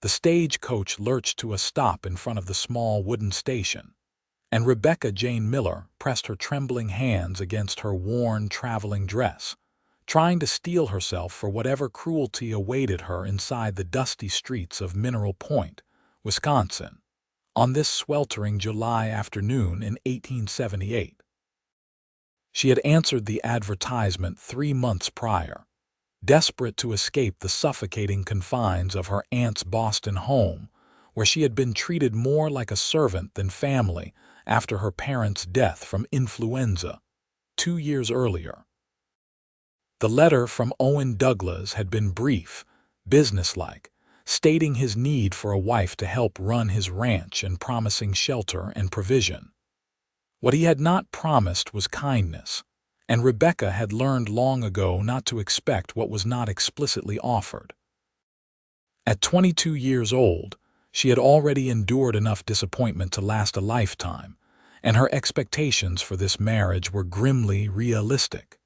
The stagecoach lurched to a stop in front of the small wooden station, and Rebecca Jane Miller pressed her trembling hands against her worn traveling dress, trying to steel herself for whatever cruelty awaited her inside the dusty streets of Mineral Point, Wisconsin, on this sweltering July afternoon in 1878. She had answered the advertisement 3 months prior, desperate to escape the suffocating confines of her aunt's Boston home, where she had been treated more like a servant than family after her parents' death from influenza 2 years earlier. The letter from Owen Douglas had been brief, businesslike, stating his need for a wife to help run his ranch and promising shelter and provision. What he had not promised was kindness, and Rebecca had learned long ago not to expect what was not explicitly offered. At 22 years old, she had already endured enough disappointment to last a lifetime, and her expectations for this marriage were grimly realistic.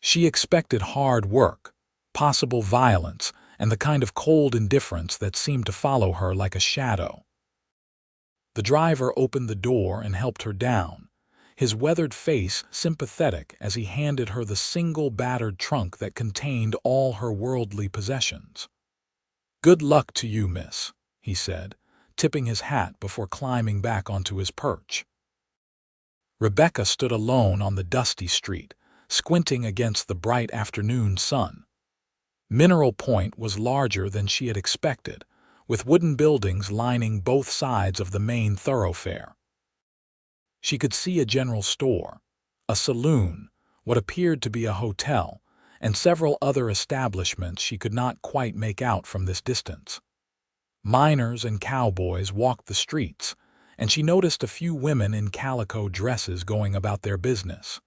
She expected hard work, possible violence, and the kind of cold indifference that seemed to follow her like a shadow. The driver opened the door and helped her down, his weathered face sympathetic as he handed her the single battered trunk that contained all her worldly possessions. "Good luck to you, miss," he said, tipping his hat before climbing back onto his perch. Rebecca stood alone on the dusty street, squinting against the bright afternoon sun. Mineral Point was larger than she had expected, with wooden buildings lining both sides of the main thoroughfare. She could see a general store, a saloon, what appeared to be a hotel, and several other establishments she could not quite make out from this distance. Miners and cowboys walked the streets, and she noticed a few women in calico dresses going about their business.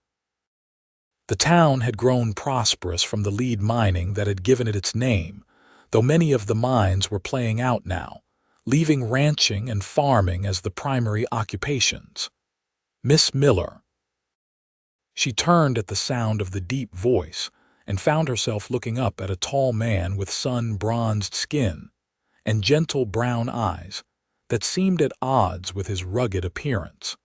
The town had grown prosperous from the lead mining that had given it its name, though many of the mines were playing out now, leaving ranching and farming as the primary occupations. "Miss Miller." She turned at the sound of the deep voice and found herself looking up at a tall man with sun-bronzed skin and gentle brown eyes that seemed at odds with his rugged appearance.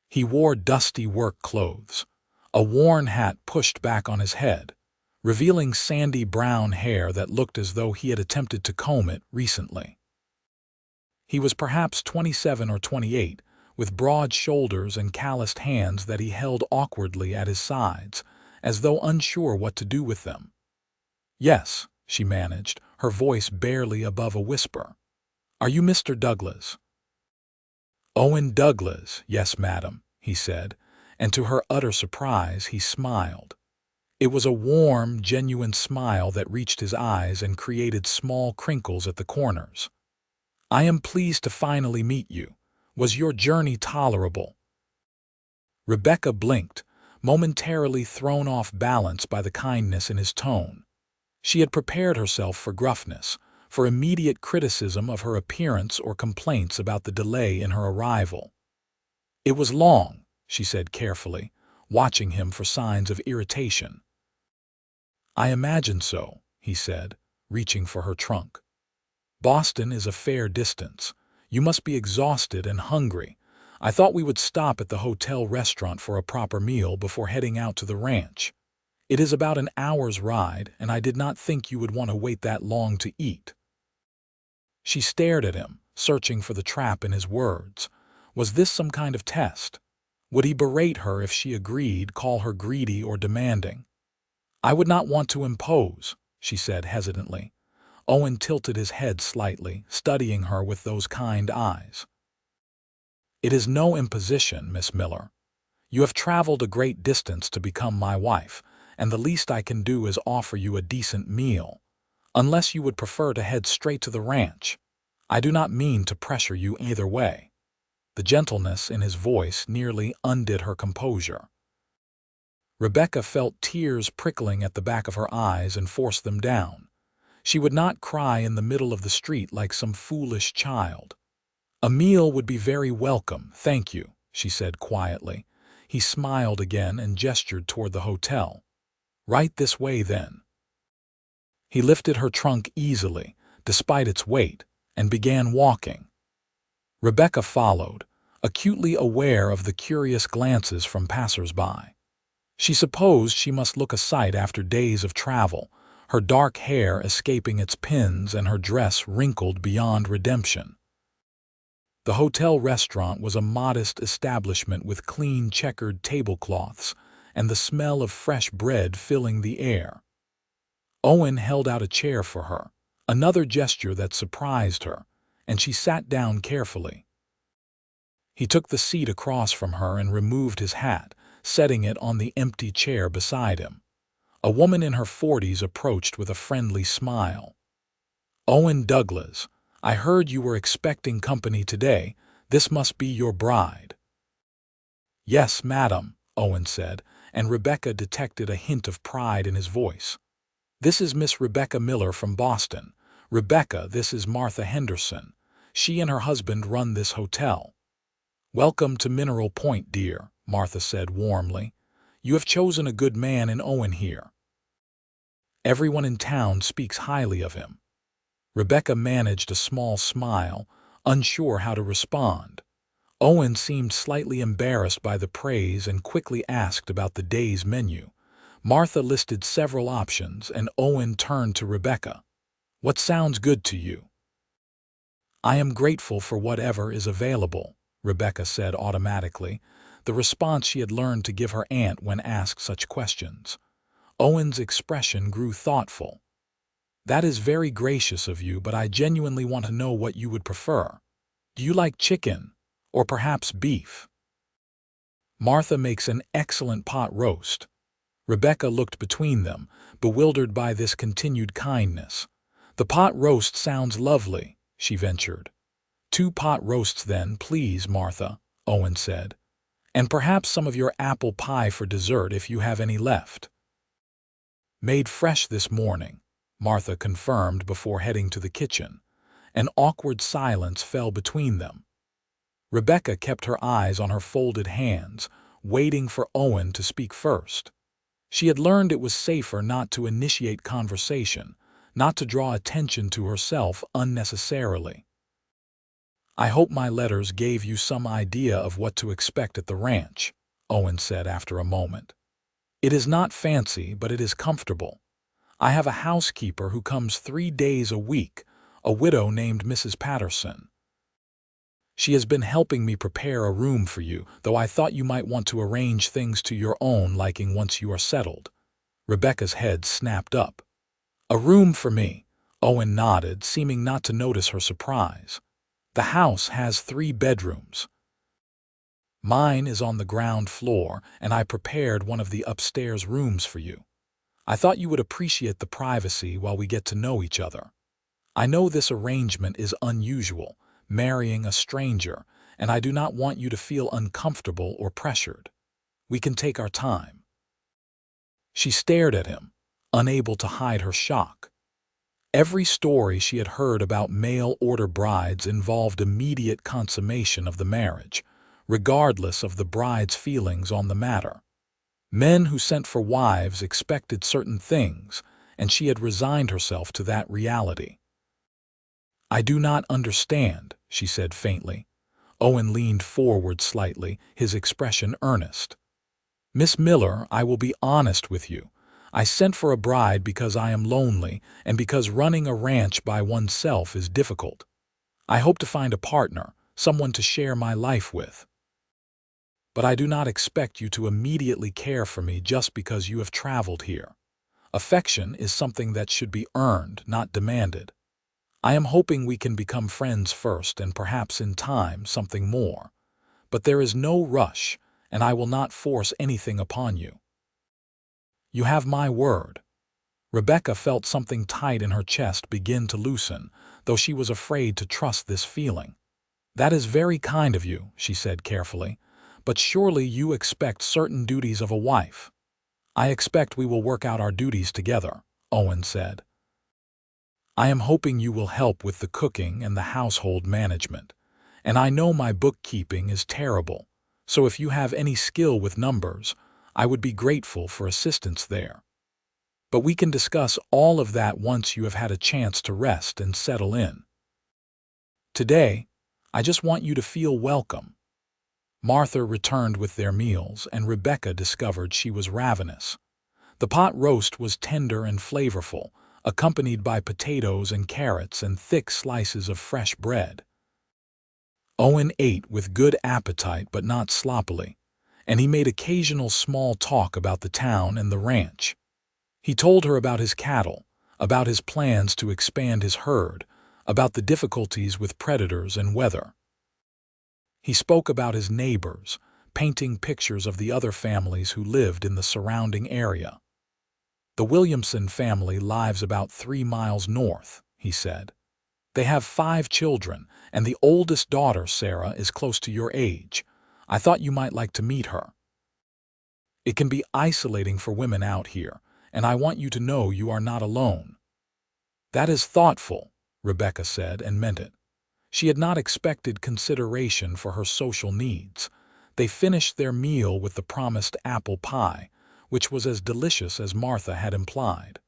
He wore dusty work clothes, a worn hat pushed back on his head, revealing sandy brown hair that looked as though he had attempted to comb it recently. He was perhaps 27 or 28, with broad shoulders and calloused hands that he held awkwardly at his sides, as though unsure what to do with them. "Yes," she managed, her voice barely above a whisper. "Are you Mr. Douglas?" "Owen Douglas, yes, madam," he said, and to her utter surprise he smiled. It was a warm, genuine smile that reached his eyes and created small crinkles at the corners. "I am pleased to finally meet you. Was your journey tolerable?" Rebecca blinked, momentarily thrown off balance by the kindness in his tone. She had prepared herself for gruffness, for immediate criticism of her appearance or complaints about the delay in her arrival. "It was long," she said carefully, watching him for signs of irritation. "I imagine so," he said, reaching for her trunk. "Boston is a fair distance. You must be exhausted and hungry. I thought we would stop at the hotel restaurant for a proper meal before heading out to the ranch. It is about an hour's ride, and I did not think you would want to wait that long to eat." She stared at him, searching for the trap in his words. Was this some kind of test? Would he berate her if she agreed, call her greedy or demanding? "I would not want to impose," she said hesitantly. Owen tilted his head slightly, studying her with those kind eyes. "It is no imposition, Miss Miller. You have traveled a great distance to become my wife, and the least I can do is offer you a decent meal, unless you would prefer to head straight to the ranch. I do not mean to pressure you either way." The gentleness in his voice nearly undid her composure. Rebecca felt tears prickling at the back of her eyes and forced them down. She would not cry in the middle of the street like some foolish child. "A meal would be very welcome, thank you," she said quietly. He smiled again and gestured toward the hotel. "Right this way, then." He lifted her trunk easily, despite its weight, and began walking. Rebecca followed, acutely aware of the curious glances from passers-by. She supposed she must look a sight after days of travel, her dark hair escaping its pins and her dress wrinkled beyond redemption. The hotel restaurant was a modest establishment with clean checkered tablecloths and the smell of fresh bread filling the air. Owen held out a chair for her, another gesture that surprised her, and she sat down carefully. He took the seat across from her and removed his hat, setting it on the empty chair beside him. A woman in her 40s approached with a friendly smile. "Owen Douglas, I heard you were expecting company today. This must be your bride." "Yes, madam," Owen said, and Rebecca detected a hint of pride in his voice. "This is Miss Rebecca Miller from Boston. Rebecca, this is Martha Henderson. She and her husband run this hotel." "Welcome to Mineral Point, dear," Martha said warmly. "You have chosen a good man in Owen here. Everyone in town speaks highly of him." Rebecca managed a small smile, unsure how to respond. Owen seemed slightly embarrassed by the praise and quickly asked about the day's menu. Martha listed several options, and Owen turned to Rebecca. "What sounds good to you?" "I am grateful for whatever is available," Rebecca said automatically, the response she had learned to give her aunt when asked such questions. Owen's expression grew thoughtful. "That is very gracious of you, but I genuinely want to know what you would prefer. Do you like chicken, or perhaps beef?" "Martha makes an excellent pot roast." Rebecca looked between them, bewildered by this continued kindness. "The pot roast sounds lovely," she ventured. "2 pot roasts then, please, Martha," Owen said. "And perhaps some of your apple pie for dessert if you have any left." "Made fresh this morning," Martha confirmed before heading to the kitchen. An awkward silence fell between them. Rebecca kept her eyes on her folded hands, waiting for Owen to speak first. She had learned it was safer not to initiate conversation, not to draw attention to herself unnecessarily. "I hope my letters gave you some idea of what to expect at the ranch," Owen said after a moment. "It is not fancy, but it is comfortable. I have a housekeeper who comes 3 days a week, a widow named Mrs. Patterson. She has been helping me prepare a room for you, though I thought you might want to arrange things to your own liking once you are settled." Rebecca's head snapped up. "A room for me," Owen nodded, seeming not to notice her surprise. "The house has 3 bedrooms. Mine is on the ground floor, and I prepared one of the upstairs rooms for you. I thought you would appreciate the privacy while we get to know each other. I know this arrangement is unusual, marrying a stranger, and I do not want you to feel uncomfortable or pressured. We can take our time." She stared at him, unable to hide her shock. Every story she had heard about mail-order brides involved immediate consummation of the marriage, regardless of the bride's feelings on the matter. Men who sent for wives expected certain things, and she had resigned herself to that reality. "I do not understand," she said faintly. Owen leaned forward slightly, his expression earnest. "Miss Miller, I will be honest with you. I sent for a bride because I am lonely and because running a ranch by oneself is difficult. I hope to find a partner, someone to share my life with. But I do not expect you to immediately care for me just because you have traveled here. Affection is something that should be earned, not demanded. I am hoping we can become friends first and perhaps in time something more. But there is no rush, and I will not force anything upon you. You have my word." Rebecca felt something tight in her chest begin to loosen, though she was afraid to trust this feeling. "That is very kind of you," she said carefully, "but surely you expect certain duties of a wife." "I expect we will work out our duties together," Owen said. "I am hoping you will help with the cooking and the household management. And I know my bookkeeping is terrible, so if you have any skill with numbers, I would be grateful for assistance there." But we can discuss all of that once you have had a chance to rest and settle in. Today, I just want you to feel welcome." Martha returned with their meals, and Rebecca discovered she was ravenous. The pot roast was tender and flavorful, accompanied by potatoes and carrots and thick slices of fresh bread. Owen ate with good appetite but not sloppily, and he made occasional small talk about the town and the ranch. He told her about his cattle, about his plans to expand his herd, about the difficulties with predators and weather. He spoke about his neighbors, painting pictures of the other families who lived in the surrounding area. "The Williamson family lives about 3 miles north," he said. "They have 5 children, and the oldest daughter, Sarah, is close to your age. I thought you might like to meet her. It can be isolating for women out here, and I want you to know you are not alone." "That is thoughtful," Rebecca said, and meant it. She had not expected consideration for her social needs. They finished their meal with the promised apple pie, which was as delicious as Martha had implied.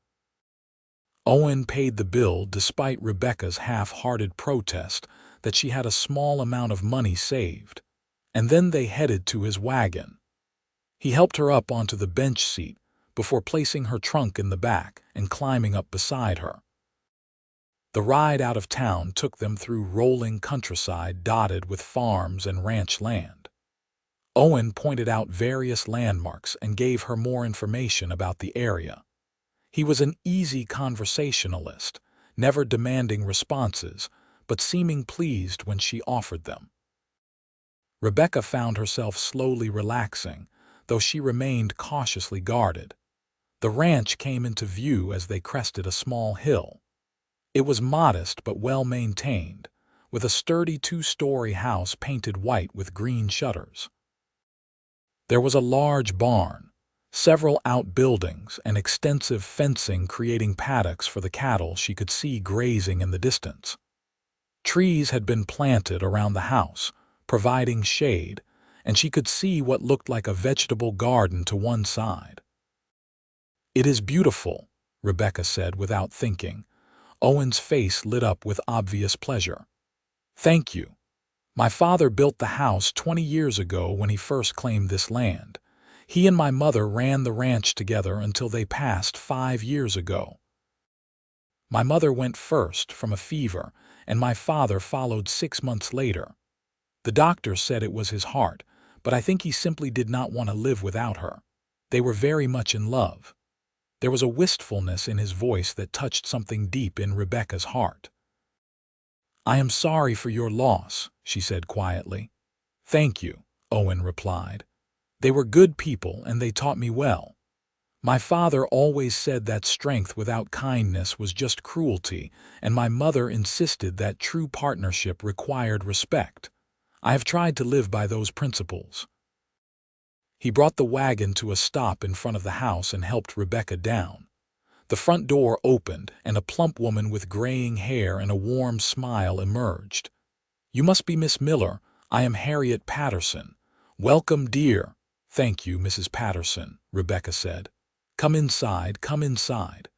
Owen paid the bill despite Rebecca's half-hearted protest that she had a small amount of money saved, and then they headed to his wagon. He helped her up onto the bench seat before placing her trunk in the back and climbing up beside her. The ride out of town took them through rolling countryside dotted with farms and ranch land. Owen pointed out various landmarks and gave her more information about the area. He was an easy conversationalist, never demanding responses, but seeming pleased when she offered them. Rebecca found herself slowly relaxing, though she remained cautiously guarded. The ranch came into view as they crested a small hill. It was modest but well-maintained, with a sturdy 2-story house painted white with green shutters. There was a large barn, several outbuildings, and extensive fencing creating paddocks for the cattle she could see grazing in the distance. Trees had been planted around the house, providing shade, and she could see what looked like a vegetable garden to one side. "It is beautiful," Rebecca said without thinking. Owen's face lit up with obvious pleasure. "Thank you. My father built the house 20 years ago when he first claimed this land. He and my mother ran the ranch together until they passed 5 years ago. My mother went first from a fever, and my father followed 6 months later. The doctor said it was his heart, but I think he simply did not want to live without her. They were very much in love." There was a wistfulness in his voice that touched something deep in Rebecca's heart. "I am sorry for your loss," she said quietly. "Thank you," Owen replied. "They were good people and they taught me well. My father always said that strength without kindness was just cruelty, and my mother insisted that true partnership required respect. I have tried to live by those principles." He brought the wagon to a stop in front of the house and helped Rebecca down. The front door opened, and a plump woman with graying hair and a warm smile emerged. "You must be Miss Miller. I am Harriet Patterson." "Welcome, dear." "Thank you, Mrs. Patterson," Rebecca said. Come inside, come inside."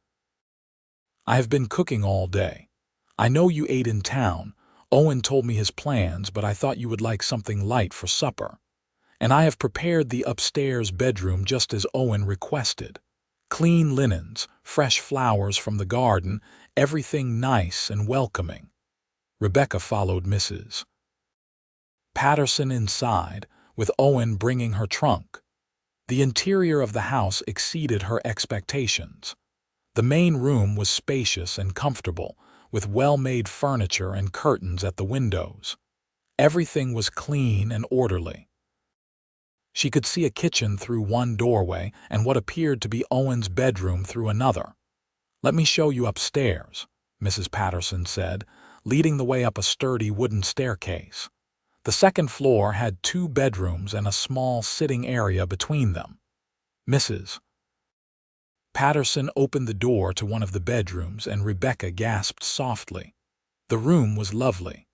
"I have been cooking all day. I know you ate in town. Owen told me his plans, but I thought you would like something light for supper. And I have prepared the upstairs bedroom just as Owen requested. Clean linens, fresh flowers from the garden, everything nice and welcoming." Rebecca followed Mrs. Patterson inside, with Owen bringing her trunk. The interior of the house exceeded her expectations. The main room was spacious and comfortable, with well-made furniture and curtains at the windows. Everything was clean and orderly. She could see a kitchen through one doorway and what appeared to be Owen's bedroom through another. "Let me show you upstairs," Mrs. Patterson said, leading the way up a sturdy wooden staircase. The second floor had 2 bedrooms and a small sitting area between them. Mrs. Patterson opened the door to one of the bedrooms, and Rebecca gasped softly. The room was lovely.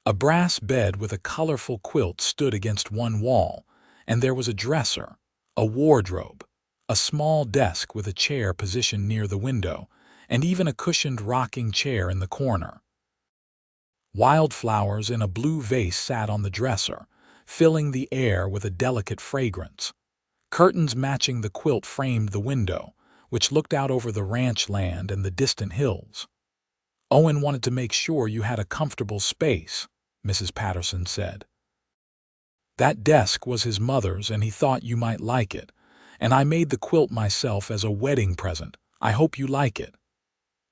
A brass bed with a colorful quilt stood against one wall, and there was a dresser, a wardrobe, a small desk with a chair positioned near the window, and even a cushioned rocking chair in the corner. Wildflowers in a blue vase sat on the dresser, filling the air with a delicate fragrance. Curtains matching the quilt framed the window, which looked out over the ranch land and the distant hills. "Owen wanted to make sure you had a comfortable space," Mrs. Patterson said. "That desk was his mother's and he thought you might like it, and I made the quilt myself as a wedding present. I hope you like it."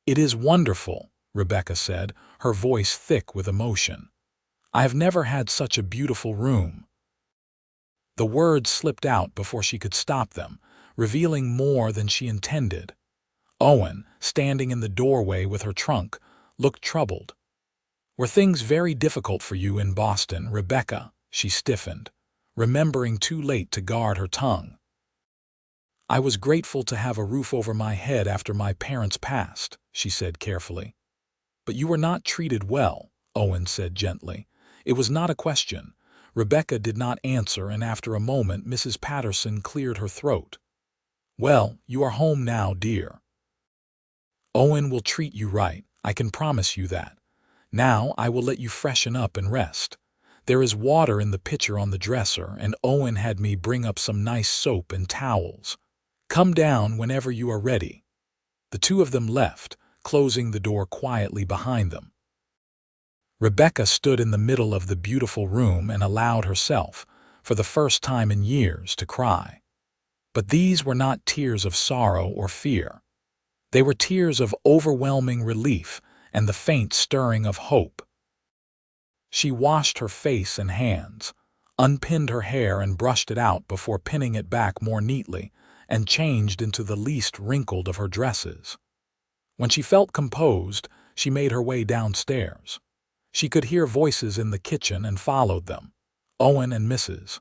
"It is wonderful," Rebecca said, her voice thick with emotion. "I have never had such a beautiful room." The words slipped out before she could stop them, revealing more than she intended. Owen, standing in the doorway with her trunk, looked troubled. "Were things very difficult for you in Boston, Rebecca?" She stiffened, remembering too late to guard her tongue. "I was grateful to have a roof over my head after my parents passed," she said carefully. "But you were not treated well," Owen said gently. It was not a question. Rebecca did not answer, and after a moment Mrs. Patterson cleared her throat. "Well, you are home now, dear. Owen will treat you right, I can promise you that. Now I will let you freshen up and rest. There is water in the pitcher on the dresser, and Owen had me bring up some nice soap and towels. Come down whenever you are ready." The two of them left, closing the door quietly behind them. Rebecca stood in the middle of the beautiful room and allowed herself, for the first time in years, to cry. But these were not tears of sorrow or fear. They were tears of overwhelming relief and the faint stirring of hope. She washed her face and hands, unpinned her hair and brushed it out before pinning it back more neatly, and changed into the least wrinkled of her dresses. When she felt composed, she made her way downstairs. She could hear voices in the kitchen and followed them. Owen and Mrs.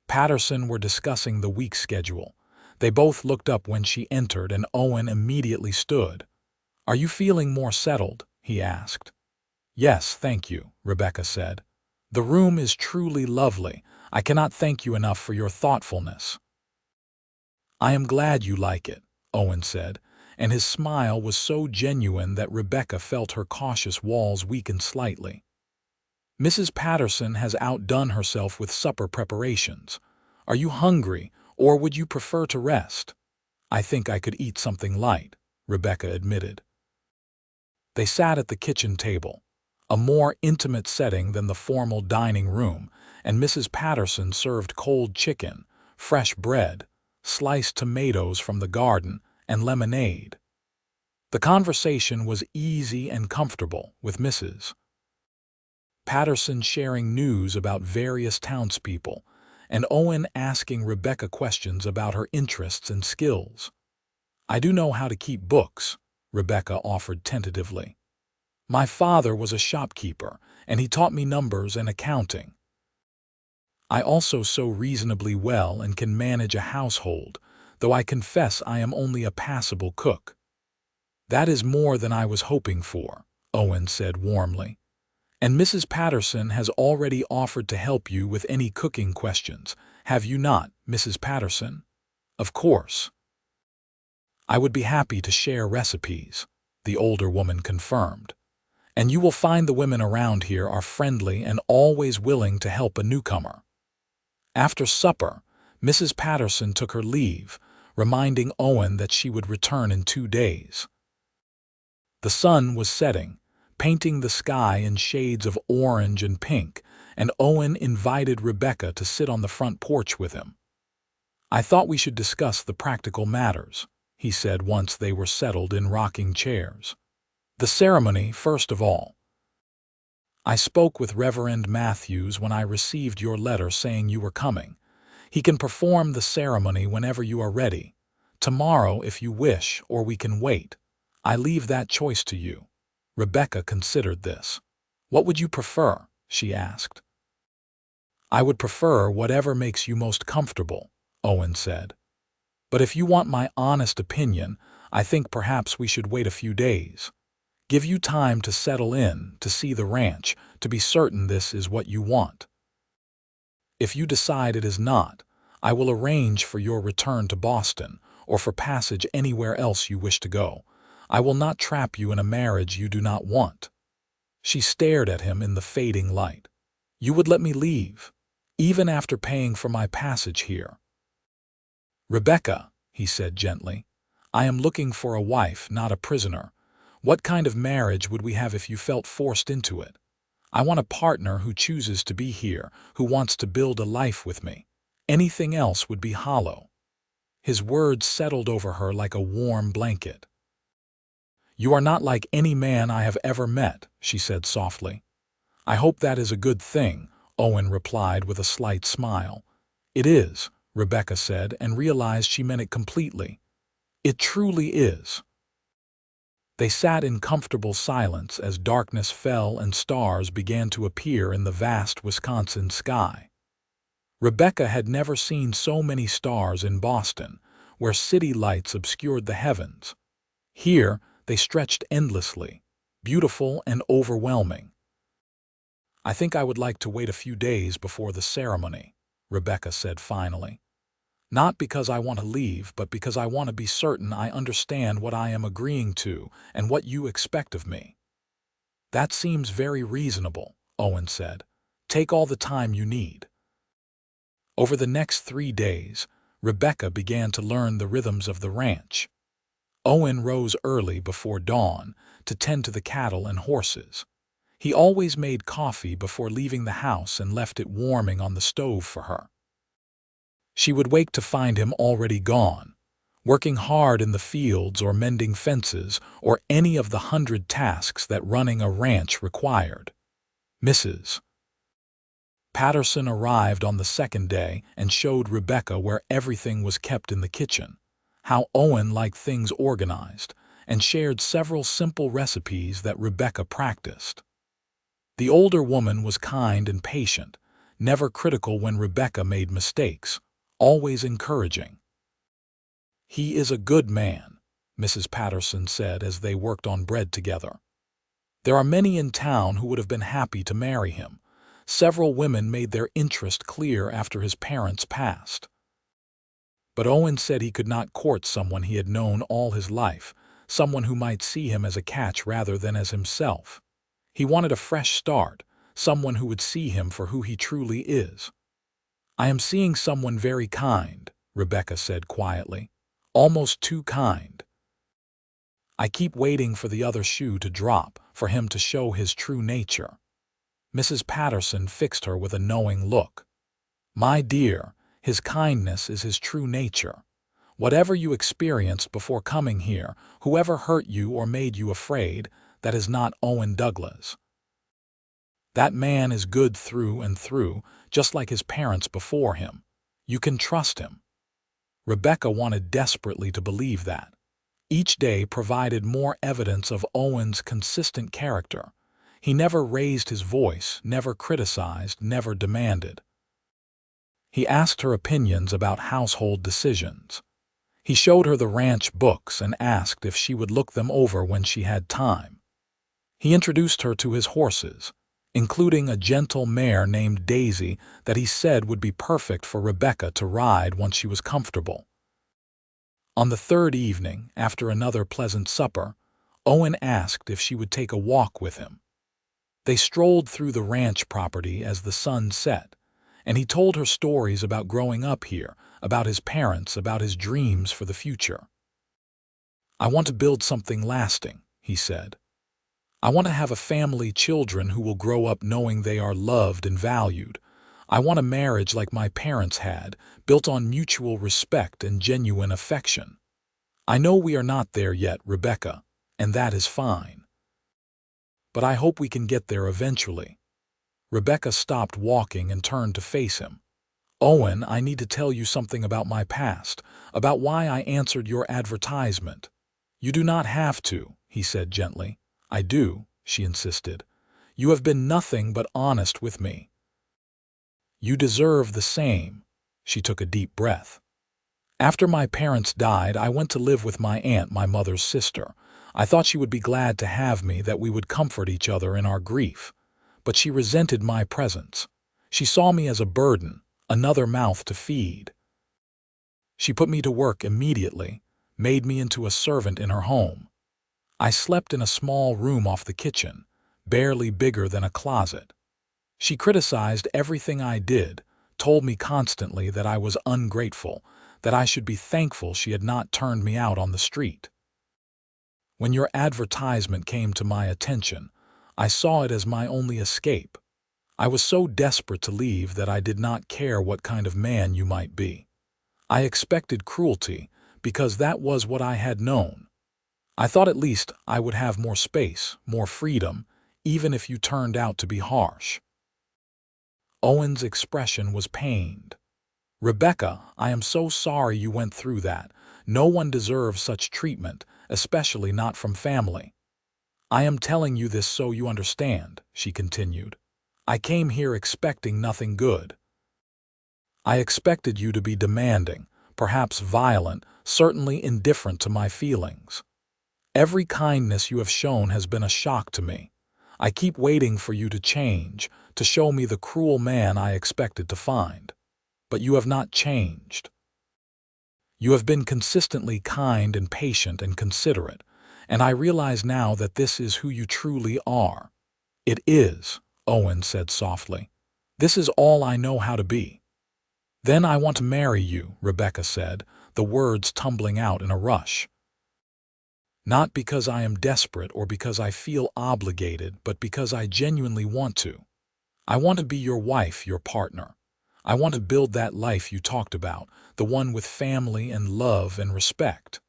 Patterson were discussing the week's schedule. They both looked up when she entered, and Owen immediately stood. "Are you feeling more settled?" he asked. "Yes, thank you," Rebecca said. "The room is truly lovely. I cannot thank you enough for your thoughtfulness." "I am glad you like it," Owen said, and his smile was so genuine that Rebecca felt her cautious walls weaken slightly. "Mrs. Patterson has outdone herself with supper preparations. Are you hungry, or would you prefer to rest?" "I think I could eat something light," Rebecca admitted. They sat at the kitchen table, a more intimate setting than the formal dining room, and Mrs. Patterson served cold chicken, fresh bread, sliced tomatoes from the garden, and lemonade. The conversation was easy and comfortable, with Mrs. Patterson sharing news about various townspeople, and Owen asking Rebecca questions about her interests and skills. "I do know how to keep books," Rebecca offered tentatively. "My father was a shopkeeper, and he taught me numbers and accounting. I also sew reasonably well and can manage a household, though I confess I am only a passable cook." "That is more than I was hoping for," Owen said warmly. "And Mrs. Patterson has already offered to help you with any cooking questions, have you not, Mrs. Patterson?" "Of course. I would be happy to share recipes," the older woman confirmed. "And you will find the women around here are friendly and always willing to help a newcomer." After supper, Mrs. Patterson took her leave, reminding Owen that she would return in 2 days. The sun was setting, painting the sky in shades of orange and pink, and Owen invited Rebecca to sit on the front porch with him. "I thought we should discuss the practical matters," he said once they were settled in rocking chairs. "The ceremony, first of all. I spoke with Reverend Matthews when I received your letter saying you were coming. He can perform the ceremony whenever you are ready. Tomorrow if you wish, or we can wait. I leave that choice to you." Rebecca considered this. "What would you prefer?" she asked. "I would prefer whatever makes you most comfortable," Owen said. "But if you want my honest opinion, I think perhaps we should wait a few days. Give you time to settle in, to see the ranch, to be certain this is what you want. If you decide it is not, I will arrange for your return to Boston, or for passage anywhere else you wish to go. I will not trap you in a marriage you do not want." She stared at him in the fading light. "You would let me leave, even after paying for my passage here?" "Rebecca," he said gently, "I am looking for a wife, not a prisoner. What kind of marriage would we have if you felt forced into it? I want a partner who chooses to be here, who wants to build a life with me. Anything else would be hollow." His words settled over her like a warm blanket. "You are not like any man I have ever met," she said softly. "I hope that is a good thing," Owen replied with a slight smile. "It is," Rebecca said, and realized she meant it completely. "It truly is." They sat in comfortable silence as darkness fell and stars began to appear in the vast Wisconsin sky. Rebecca had never seen so many stars in Boston, where city lights obscured the heavens. Here, they stretched endlessly, beautiful and overwhelming. "I think I would like to wait a few days before the ceremony," Rebecca said finally. "Not because I want to leave, but because I want to be certain I understand what I am agreeing to and what you expect of me." "That seems very reasonable," Owen said. "Take all the time you need." Over the next 3 days, Rebecca began to learn the rhythms of the ranch. Owen rose early before dawn to tend to the cattle and horses. He always made coffee before leaving the house and left it warming on the stove for her. She would wake to find him already gone, working hard in the fields or mending fences or any of the 100 tasks that running a ranch required. Mrs. Patterson arrived on the second day and showed Rebecca where everything was kept in the kitchen, how Owen liked things organized, and shared several simple recipes that Rebecca practiced. The older woman was kind and patient, never critical when Rebecca made mistakes, always encouraging. "He is a good man," Mrs. Patterson said as they worked on bread together. "There are many in town who would have been happy to marry him. Several women made their interest clear after his parents passed. But Owen said he could not court someone he had known all his life, someone who might see him as a catch rather than as himself. He wanted a fresh start, someone who would see him for who he truly is. "I am seeing someone very kind," Rebecca said quietly. "Almost too kind. I keep waiting for the other shoe to drop, for him to show his true nature." Mrs. Patterson fixed her with a knowing look. "My dear, his kindness is his true nature. Whatever you experienced before coming here, whoever hurt you or made you afraid, that is not Owen Douglas. That man is good through and through, just like his parents before him. You can trust him." Rebecca wanted desperately to believe that. Each day provided more evidence of Owen's consistent character. He never raised his voice, never criticized, never demanded. He asked her opinions about household decisions. He showed her the ranch books and asked if she would look them over when she had time. He introduced her to his horses, including a gentle mare named Daisy that he said would be perfect for Rebecca to ride once she was comfortable. On the third evening, after another pleasant supper, Owen asked if she would take a walk with him. They strolled through the ranch property as the sun set, and he told her stories about growing up here, about his parents, about his dreams for the future. "I want to build something lasting," he said. "I want to have a family, children who will grow up knowing they are loved and valued. I want a marriage like my parents had, built on mutual respect and genuine affection. I know we are not there yet, Rebecca, and that is fine. But I hope we can get there eventually." Rebecca stopped walking and turned to face him. "Owen, I need to tell you something about my past, about why I answered your advertisement." "You do not have to," he said gently. "I do," she insisted. "You have been nothing but honest with me." "You deserve the same." She took a deep breath. "After my parents died, I went to live with my aunt, my mother's sister. I thought she would be glad to have me, that we would comfort each other in our grief. But she resented my presence. She saw me as a burden, another mouth to feed. She put me to work immediately, made me into a servant in her home. I slept in a small room off the kitchen, barely bigger than a closet. She criticized everything I did, told me constantly that I was ungrateful, that I should be thankful she had not turned me out on the street. When your advertisement came to my attention, I saw it as my only escape. I was so desperate to leave that I did not care what kind of man you might be. I expected cruelty because that was what I had known. I thought at least I would have more space, more freedom, even if you turned out to be harsh. Owen's expression was pained. Rebecca, I am so sorry you went through that. No one deserves such treatment, especially not from family. I am telling you this so you understand, she continued. I came here expecting nothing good. I expected you to be demanding, perhaps violent, certainly indifferent to my feelings. Every kindness you have shown has been a shock to me. I keep waiting for you to change, to show me the cruel man I expected to find. But you have not changed. You have been consistently kind and patient and considerate, and I realize now that this is who you truly are. It is, Owen said softly. This is all I know how to be. Then I want to marry you, Rebecca said, the words tumbling out in a rush. Not because I am desperate or because I feel obligated, but because I genuinely want to. I want to be your wife, your partner. I want to build that life you talked about, the one with family and love and respect.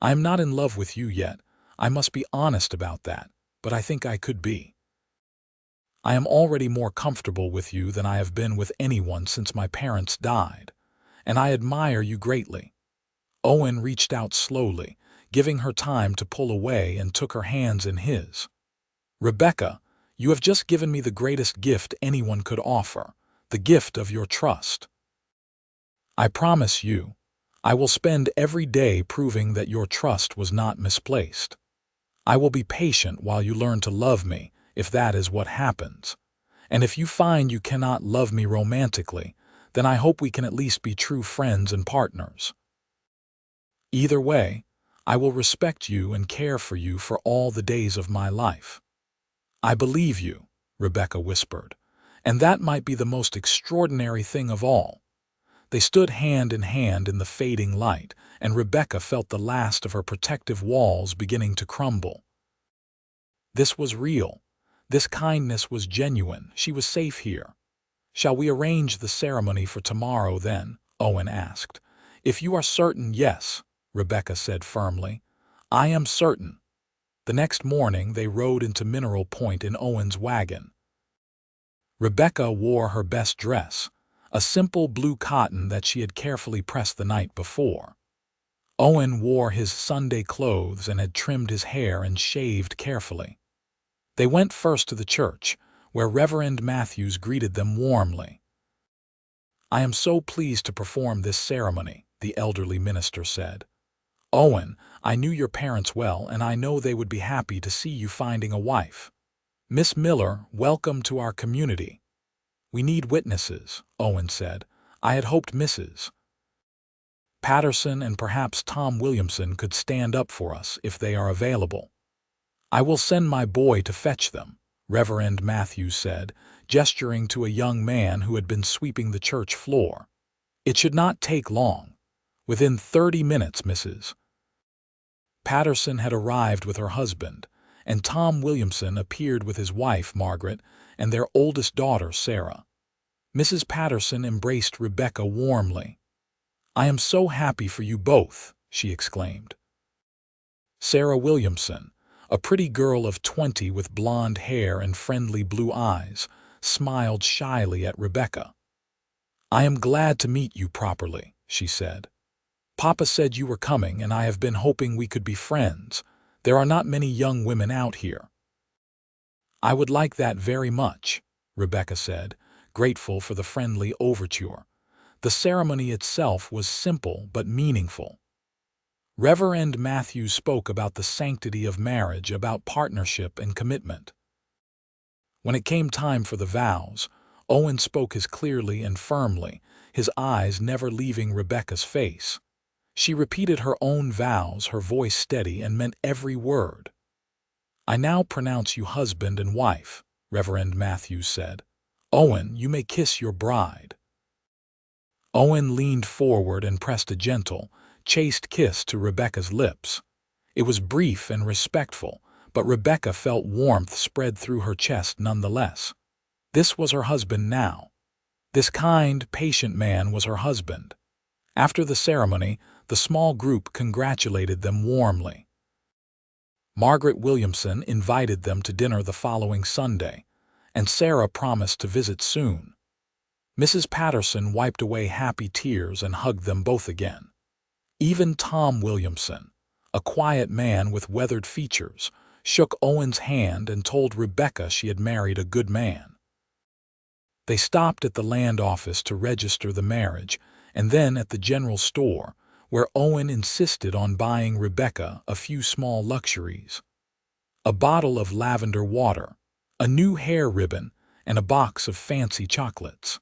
I am not in love with you yet. I must be honest about that, but I think I could be. I am already more comfortable with you than I have been with anyone since my parents died, and I admire you greatly. Owen reached out slowly, giving her time to pull away, and took her hands in his. Rebecca, you have just given me the greatest gift anyone could offer, the gift of your trust. I promise you, I will spend every day proving that your trust was not misplaced. I will be patient while you learn to love me, if that is what happens. And if you find you cannot love me romantically, then I hope we can at least be true friends and partners. Either way, I will respect you and care for you for all the days of my life. I believe you, Rebecca whispered, and that might be the most extraordinary thing of all. They stood hand in hand in the fading light, and Rebecca felt the last of her protective walls beginning to crumble. This was real. This kindness was genuine. She was safe here. Shall we arrange the ceremony for tomorrow then? Owen asked. If you are certain, yes, Rebecca said firmly. I am certain. The next morning they rode into Mineral Point in Owen's wagon. Rebecca wore her best dress, a simple blue cotton that she had carefully pressed the night before. Owen wore his Sunday clothes and had trimmed his hair and shaved carefully. They went first to the church, where Reverend Matthews greeted them warmly. I am so pleased to perform this ceremony, the elderly minister said. Owen, I knew your parents well, and I know they would be happy to see you finding a wife. Miss Miller, welcome to our community. We need witnesses, Owen said. I had hoped Mrs. Patterson and perhaps Tom Williamson could stand up for us if they are available. I will send my boy to fetch them, Reverend Matthews said, gesturing to a young man who had been sweeping the church floor. It should not take long. Within 30 minutes, Mrs. Patterson had arrived with her husband, and Tom Williamson appeared with his wife, Margaret, and their oldest daughter, Sarah. Mrs. Patterson embraced Rebecca warmly. I am so happy for you both, she exclaimed. Sarah Williamson, a pretty girl of 20 with blonde hair and friendly blue eyes, smiled shyly at Rebecca. I am glad to meet you properly, she said. Papa said you were coming, and I have been hoping we could be friends. There are not many young women out here. I would like that very much, Rebecca said, grateful for the friendly overture. The ceremony itself was simple but meaningful. Reverend Matthews spoke about the sanctity of marriage, about partnership and commitment. When it came time for the vows, Owen spoke as clearly and firmly, his eyes never leaving Rebecca's face. She repeated her own vows, her voice steady and meant every word. "I now pronounce you husband and wife," Reverend Matthews said. "Owen, you may kiss your bride." Owen leaned forward and pressed a gentle, chaste kiss to Rebecca's lips. It was brief and respectful, but Rebecca felt warmth spread through her chest nonetheless. This was her husband now. This kind, patient man was her husband. After the ceremony, the small group congratulated them warmly. Margaret Williamson invited them to dinner the following Sunday, and Sarah promised to visit soon. Mrs. Patterson wiped away happy tears and hugged them both again. Even Tom Williamson, a quiet man with weathered features, shook Owen's hand and told Rebecca she had married a good man. They stopped at the land office to register the marriage, and then at the general store, where Owen insisted on buying Rebecca a few small luxuries. A bottle of lavender water, a new hair ribbon, and a box of fancy chocolates.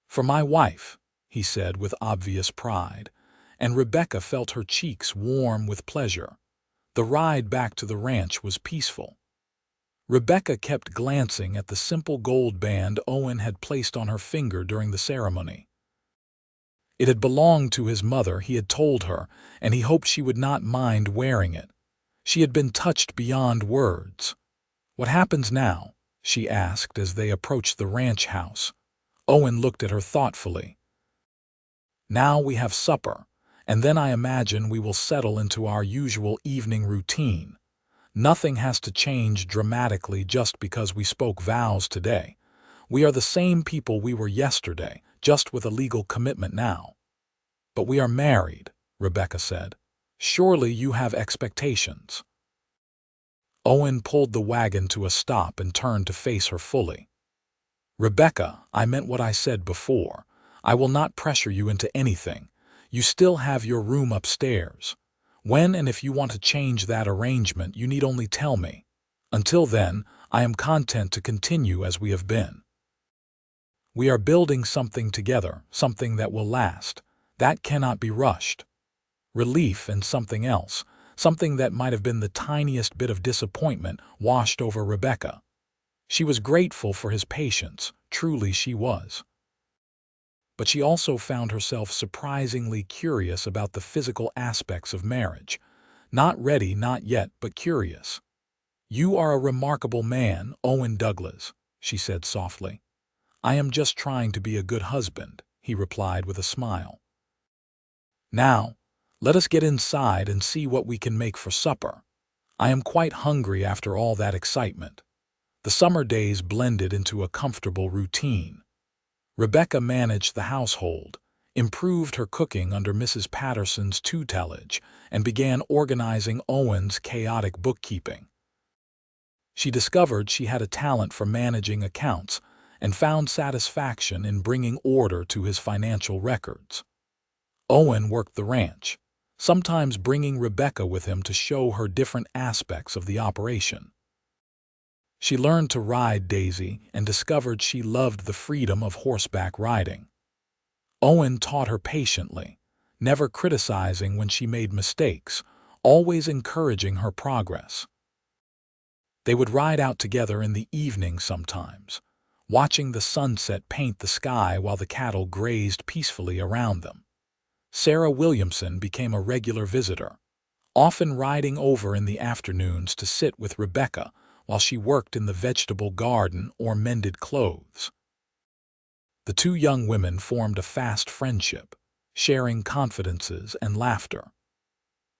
"For my wife," he said with obvious pride, and Rebecca felt her cheeks warm with pleasure. The ride back to the ranch was peaceful. Rebecca kept glancing at the simple gold band Owen had placed on her finger during the ceremony. It had belonged to his mother, he had told her, and he hoped she would not mind wearing it. She had been touched beyond words. "What happens now?" she asked as they approached the ranch house. Owen looked at her thoughtfully. "Now we have supper, and then I imagine we will settle into our usual evening routine. Nothing has to change dramatically just because we spoke vows today. We are the same people we were yesterday, just with a legal commitment now." "But we are married," Rebecca said. "Surely you have expectations." Owen pulled the wagon to a stop and turned to face her fully. "Rebecca, I meant what I said before. I will not pressure you into anything. You still have your room upstairs. When and if you want to change that arrangement, you need only tell me. Until then, I am content to continue as we have been. We are building something together, something that will last. That cannot be rushed." Relief and something else, something that might have been the tiniest bit of disappointment, washed over Rebecca. She was grateful for his patience, truly she was. But she also found herself surprisingly curious about the physical aspects of marriage. Not ready, not yet, but curious. "You are a remarkable man, Owen Douglas," she said softly. "I am just trying to be a good husband," he replied with a smile. "Now, let us get inside and see what we can make for supper. I am quite hungry after all that excitement." The summer days blended into a comfortable routine. Rebecca managed the household, improved her cooking under Mrs. Patterson's tutelage, and began organizing Owen's chaotic bookkeeping. She discovered she had a talent for managing accounts and found satisfaction in bringing order to his financial records. Owen worked the ranch, sometimes bringing Rebecca with him to show her different aspects of the operation. She learned to ride Daisy and discovered she loved the freedom of horseback riding. Owen taught her patiently, never criticizing when she made mistakes, always encouraging her progress. They would ride out together in the evening sometimes, watching the sunset paint the sky while the cattle grazed peacefully around them. Sarah Williamson became a regular visitor, often riding over in the afternoons to sit with Rebecca while she worked in the vegetable garden or mended clothes. The two young women formed a fast friendship, sharing confidences and laughter.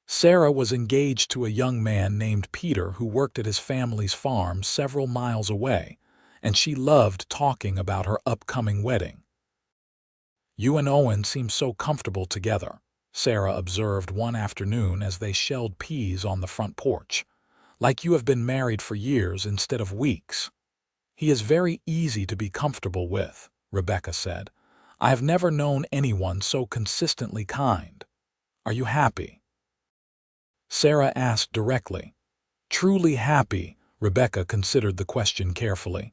Sarah was engaged to a young man named Peter who worked at his family's farm several miles away, and she loved talking about her upcoming wedding. "You and Owen seem so comfortable together," Sarah observed one afternoon as they shelled peas on the front porch. "Like you have been married for years instead of weeks." "He is very easy to be comfortable with," Rebecca said. "I have never known anyone so consistently kind. Are you happy?" Sarah asked directly. "Truly happy," Rebecca considered the question carefully.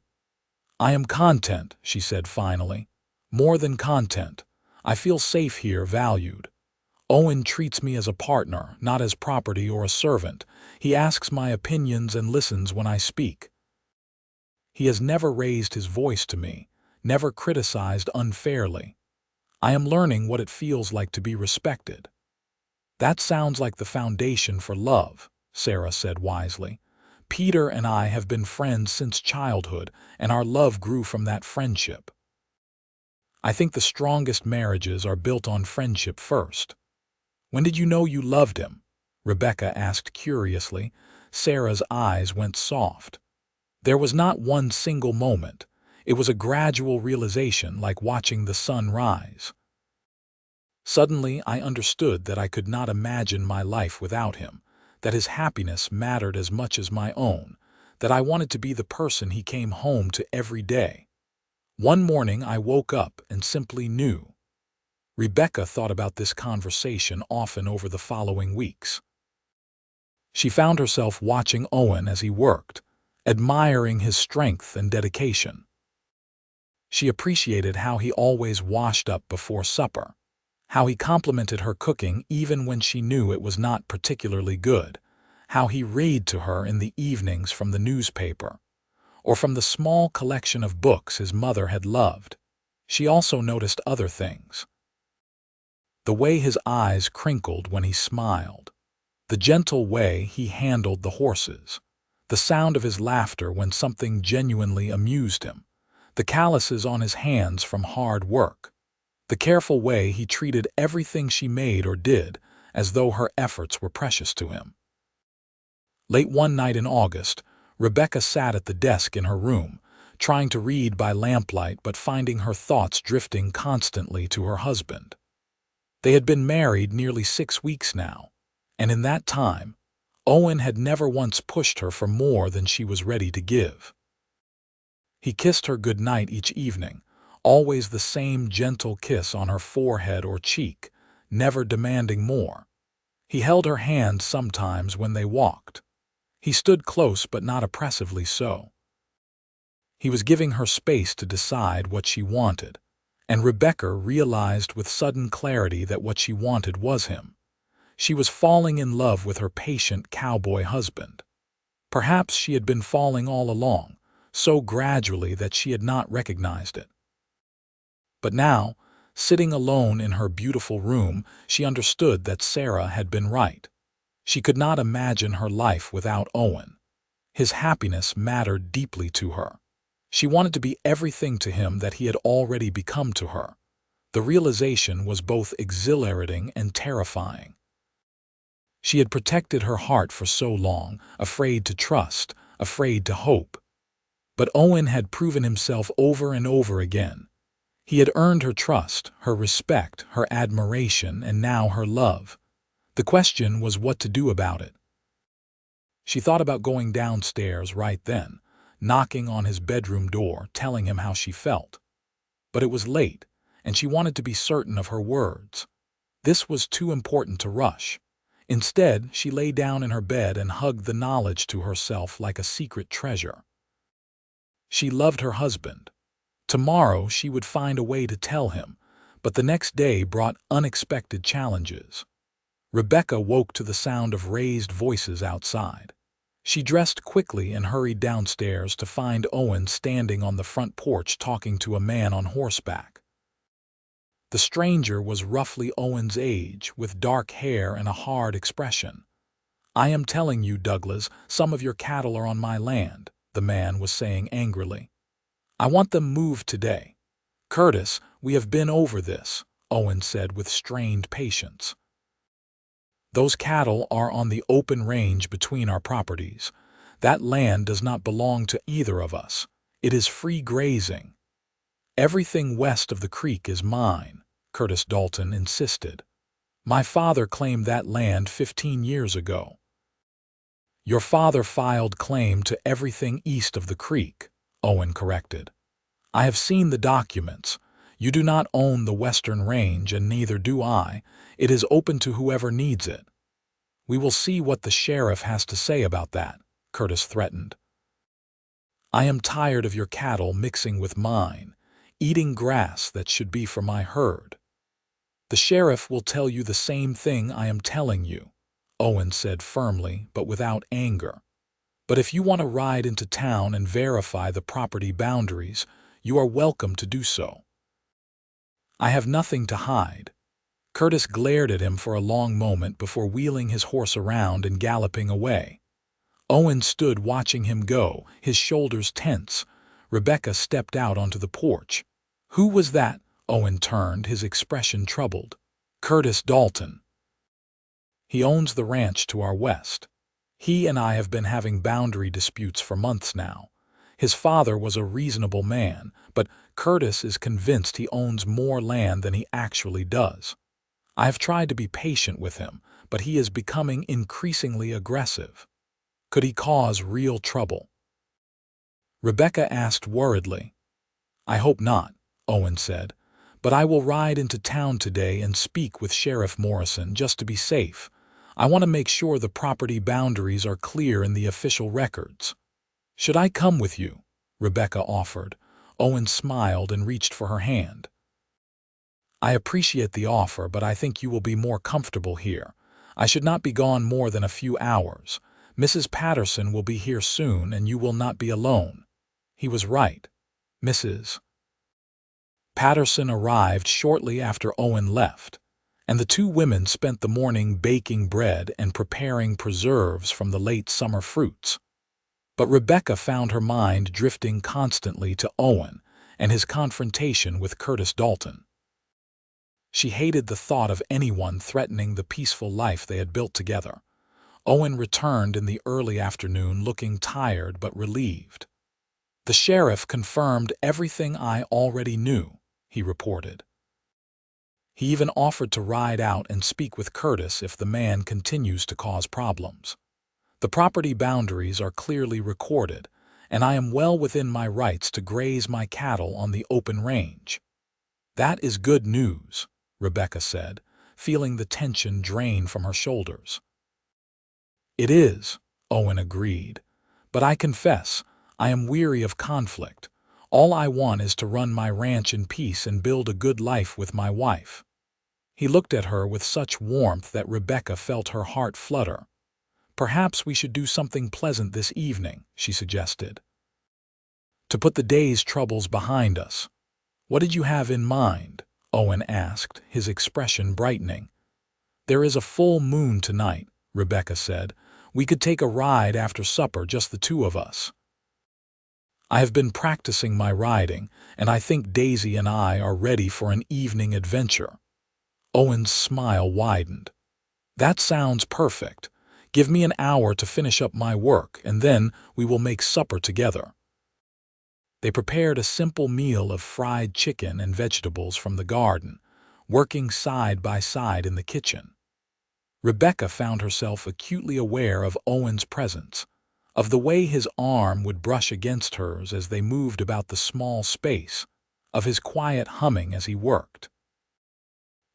"I am content," she said finally. "More than content. I feel safe here, valued. Owen treats me as a partner, not as property or a servant. He asks my opinions and listens when I speak. He has never raised his voice to me, never criticized unfairly. I am learning what it feels like to be respected." "That sounds like the foundation for love," Sarah said wisely. "Peter and I have been friends since childhood, and our love grew from that friendship. I think the strongest marriages are built on friendship first." "When did you know you loved him?" Rebecca asked curiously. Sarah's eyes went soft. "There was not one single moment. It was a gradual realization, like watching the sun rise. Suddenly, I understood that I could not imagine my life without him, that his happiness mattered as much as my own, that I wanted to be the person he came home to every day. One morning I woke up and simply knew." Rebecca thought about this conversation often over the following weeks. She found herself watching Owen as he worked, admiring his strength and dedication. She appreciated how he always washed up before supper, how he complimented her cooking even when she knew it was not particularly good, how he read to her in the evenings from the newspaper, or from the small collection of books his mother had loved. She also noticed other things. The way his eyes crinkled when he smiled, the gentle way he handled the horses, the sound of his laughter when something genuinely amused him, the calluses on his hands from hard work, the careful way he treated everything she made or did as though her efforts were precious to him. Late one night in August, Rebecca sat at the desk in her room, trying to read by lamplight but finding her thoughts drifting constantly to her husband. They had been married nearly 6 weeks now, and in that time, Owen had never once pushed her for more than she was ready to give. He kissed her good night each evening, always the same gentle kiss on her forehead or cheek, never demanding more. He held her hand sometimes when they walked. He stood close but not oppressively so. He was giving her space to decide what she wanted, and Rebecca realized with sudden clarity that what she wanted was him. She was falling in love with her patient cowboy husband. Perhaps she had been falling all along, so gradually that she had not recognized it. But now, sitting alone in her beautiful room, she understood that Sarah had been right. She could not imagine her life without Owen. His happiness mattered deeply to her. She wanted to be everything to him that he had already become to her. The realization was both exhilarating and terrifying. She had protected her heart for so long, afraid to trust, afraid to hope. But Owen had proven himself over and over again. He had earned her trust, her respect, her admiration, and now her love. The question was what to do about it. She thought about going downstairs right then, knocking on his bedroom door, telling him how she felt. But it was late, and she wanted to be certain of her words. This was too important to rush. Instead, she lay down in her bed and hugged the knowledge to herself like a secret treasure. She loved her husband. Tomorrow she would find a way to tell him, but the next day brought unexpected challenges. Rebecca woke to the sound of raised voices outside. She dressed quickly and hurried downstairs to find Owen standing on the front porch talking to a man on horseback. The stranger was roughly Owen's age, with dark hair and a hard expression. "I am telling you, Douglas, some of your cattle are on my land," the man was saying angrily. "I want them moved today." "Curtis, we have been over this," Owen said with strained patience. "Those cattle are on the open range between our properties. That land does not belong to either of us. It is free grazing." "Everything west of the creek is mine," Curtis Dalton insisted. "My father claimed that land 15 years ago." "Your father filed claim to everything east of the creek," Owen corrected. "I have seen the documents. You do not own the western range, and neither do I. It is open to whoever needs it." "We will see what the sheriff has to say about that," Curtis threatened. I am tired of your cattle mixing with mine, eating grass that should be for my herd. The sheriff will tell you the same thing I am telling you, Owen said firmly but without anger. But if you want to ride into town and verify the property boundaries, you are welcome to do so. I have nothing to hide. Curtis glared at him for a long moment before wheeling his horse around and galloping away. Owen stood watching him go, his shoulders tense. Rebecca stepped out onto the porch. Who was that? Owen turned, his expression troubled. Curtis Dalton. He owns the ranch to our west. He and I have been having boundary disputes for months now. His father was a reasonable man, but Curtis is convinced he owns more land than he actually does. I have tried to be patient with him, but he is becoming increasingly aggressive. Could he cause real trouble? Rebecca asked worriedly. I hope not, Owen said, but I will ride into town today and speak with Sheriff Morrison just to be safe. I want to make sure the property boundaries are clear in the official records. Should I come with you? Rebecca offered. Owen smiled and reached for her hand. I appreciate the offer, but I think you will be more comfortable here. I should not be gone more than a few hours. Mrs. Patterson will be here soon, and you will not be alone. He was right. Mrs. Patterson arrived shortly after Owen left, and the two women spent the morning baking bread and preparing preserves from the late summer fruits. But Rebecca found her mind drifting constantly to Owen and his confrontation with Curtis Dalton. She hated the thought of anyone threatening the peaceful life they had built together. Owen returned in the early afternoon looking tired but relieved. The sheriff confirmed everything I already knew, he reported. He even offered to ride out and speak with Curtis if the man continues to cause problems. The property boundaries are clearly recorded, and I am well within my rights to graze my cattle on the open range. That is good news, Rebecca said, feeling the tension drain from her shoulders. It is, Owen agreed, but I confess, I am weary of conflict. All I want is to run my ranch in peace and build a good life with my wife. He looked at her with such warmth that Rebecca felt her heart flutter. Perhaps we should do something pleasant this evening, she suggested. To put the day's troubles behind us. What did you have in mind? Owen asked, his expression brightening. There is a full moon tonight, Rebecca said. We could take a ride after supper, just the two of us. I have been practicing my riding, and I think Daisy and I are ready for an evening adventure. Owen's smile widened. That sounds perfect. Give me an hour to finish up my work, and then we will make supper together. They prepared a simple meal of fried chicken and vegetables from the garden, working side by side in the kitchen. Rebecca found herself acutely aware of Owen's presence, of the way his arm would brush against hers as they moved about the small space, of his quiet humming as he worked.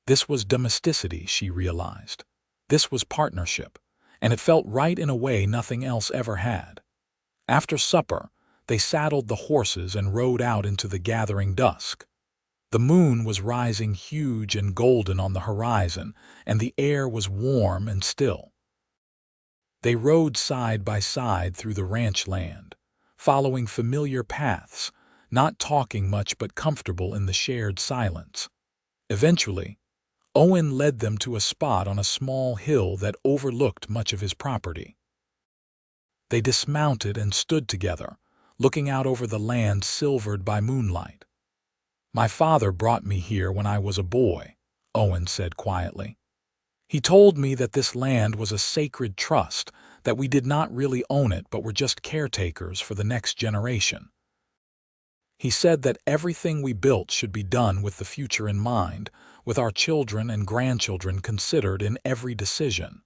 This was domesticity, she realized. This was partnership, and it felt right in a way nothing else ever had. After supper, they saddled the horses and rode out into the gathering dusk. The moon was rising huge and golden on the horizon, and the air was warm and still. They rode side by side through the ranch land, following familiar paths, not talking much but comfortable in the shared silence. Eventually, Owen led them to a spot on a small hill that overlooked much of his property. They dismounted and stood together, looking out over the land silvered by moonlight. My father brought me here when I was a boy, Owen said quietly. He told me that this land was a sacred trust, that we did not really own it but were just caretakers for the next generation. He said that everything we built should be done with the future in mind, with our children and grandchildren considered in every decision.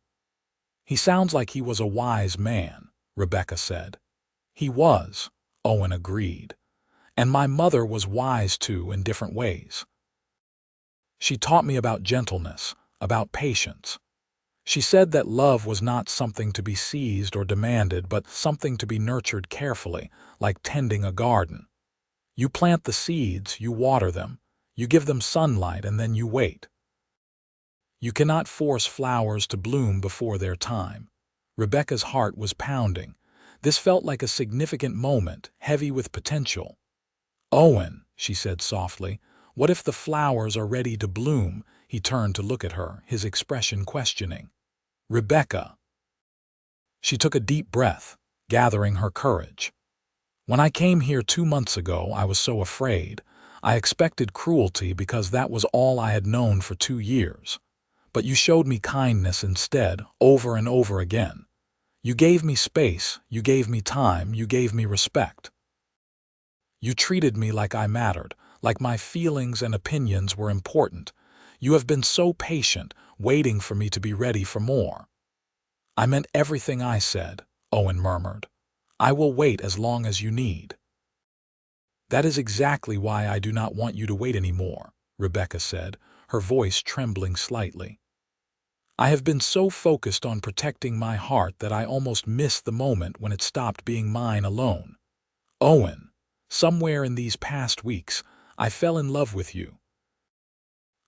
He sounds like he was a wise man, Rebecca said. He was, Owen agreed. And my mother was wise too in different ways. She taught me about gentleness, about patience. She said that love was not something to be seized or demanded, but something to be nurtured carefully, like tending a garden. You plant the seeds, you water them, you give them sunlight, and then you wait. You cannot force flowers to bloom before their time. Rebecca's heart was pounding. This felt like a significant moment, heavy with potential. "Owen," she said softly, "what if the flowers are ready to bloom?" He turned to look at her, his expression questioning. "Rebecca." She took a deep breath, gathering her courage. "When I came here 2 months ago, I was so afraid. I expected cruelty because that was all I had known for 2 years. But you showed me kindness instead, over and over again. You gave me space, you gave me time, you gave me respect. You treated me like I mattered, like my feelings and opinions were important. You have been so patient, waiting for me to be ready for more." "I meant everything I said," Owen murmured. "I will wait as long as you need." "That is exactly why I do not want you to wait anymore," Rebecca said, her voice trembling slightly. "I have been so focused on protecting my heart that I almost missed the moment when it stopped being mine alone. Owen, somewhere in these past weeks, I fell in love with you.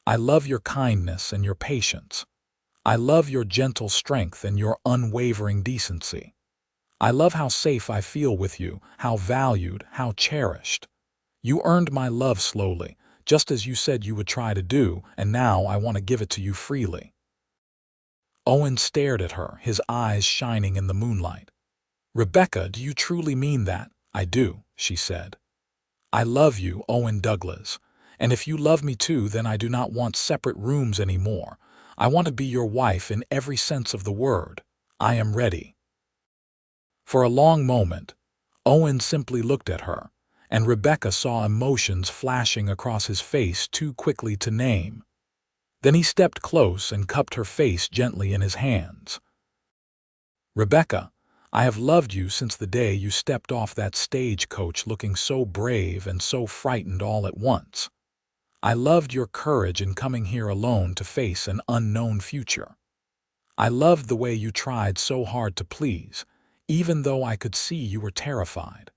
I love your kindness and your patience. I love your gentle strength and your unwavering decency. I love how safe I feel with you, how valued, how cherished. You earned my love slowly, just as you said you would try to do, and now I want to give it to you freely." Owen stared at her, his eyes shining in the moonlight. "Rebecca, do you truly mean that?" "I do," she said. "I love you, Owen Douglas. And if you love me too, then I do not want separate rooms anymore. I want to be your wife in every sense of the word. I am ready." For a long moment, Owen simply looked at her, and Rebecca saw emotions flashing across his face too quickly to name. Then he stepped close and cupped her face gently in his hands. "Rebecca, I have loved you since the day you stepped off that stagecoach looking so brave and so frightened all at once. I loved your courage in coming here alone to face an unknown future. I loved the way you tried so hard to please, even though I could see you were terrified.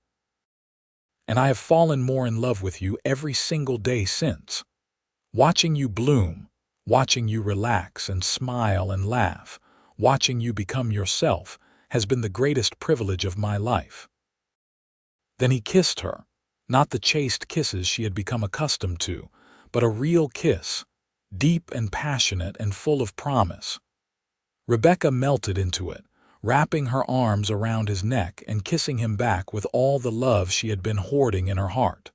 And I have fallen more in love with you every single day since. Watching you bloom, watching you relax and smile and laugh, watching you become yourself, has been the greatest privilege of my life." Then he kissed her, not the chaste kisses she had become accustomed to, but a real kiss, deep and passionate and full of promise. Rebecca melted into it, wrapping her arms around his neck and kissing him back with all the love she had been hoarding in her heart.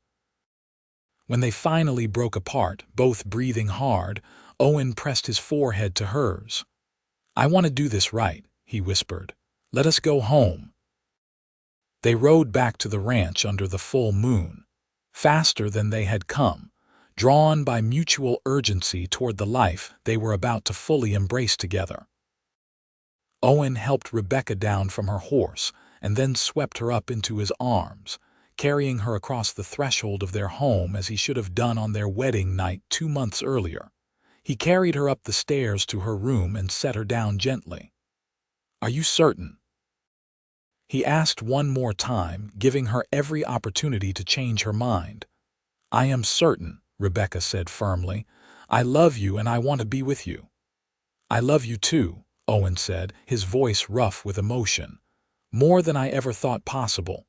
When they finally broke apart, both breathing hard, Owen pressed his forehead to hers. "I want to do this right," he whispered. "Let us go home." They rode back to the ranch under the full moon, faster than they had come, drawn by mutual urgency toward the life they were about to fully embrace together. Owen helped Rebecca down from her horse and then swept her up into his arms, carrying her across the threshold of their home as he should have done on their wedding night 2 months earlier. He carried her up the stairs to her room and set her down gently. "Are you certain?" he asked one more time, giving her every opportunity to change her mind. "I am certain," Rebecca said firmly. "I love you and I want to be with you." "I love you too," Owen said, his voice rough with emotion. "More than I ever thought possible."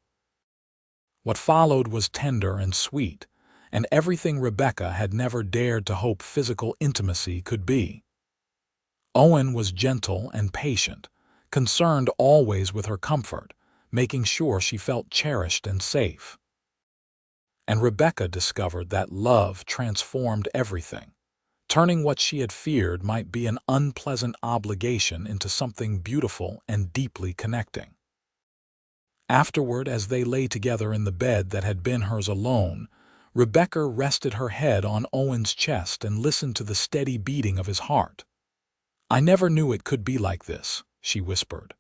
What followed was tender and sweet, and everything Rebecca had never dared to hope physical intimacy could be. Owen was gentle and patient, concerned always with her comfort, making sure she felt cherished and safe. And Rebecca discovered that love transformed everything, turning what she had feared might be an unpleasant obligation into something beautiful and deeply connecting. Afterward, as they lay together in the bed that had been hers alone, Rebecca rested her head on Owen's chest and listened to the steady beating of his heart. "I never knew it could be like this," she whispered.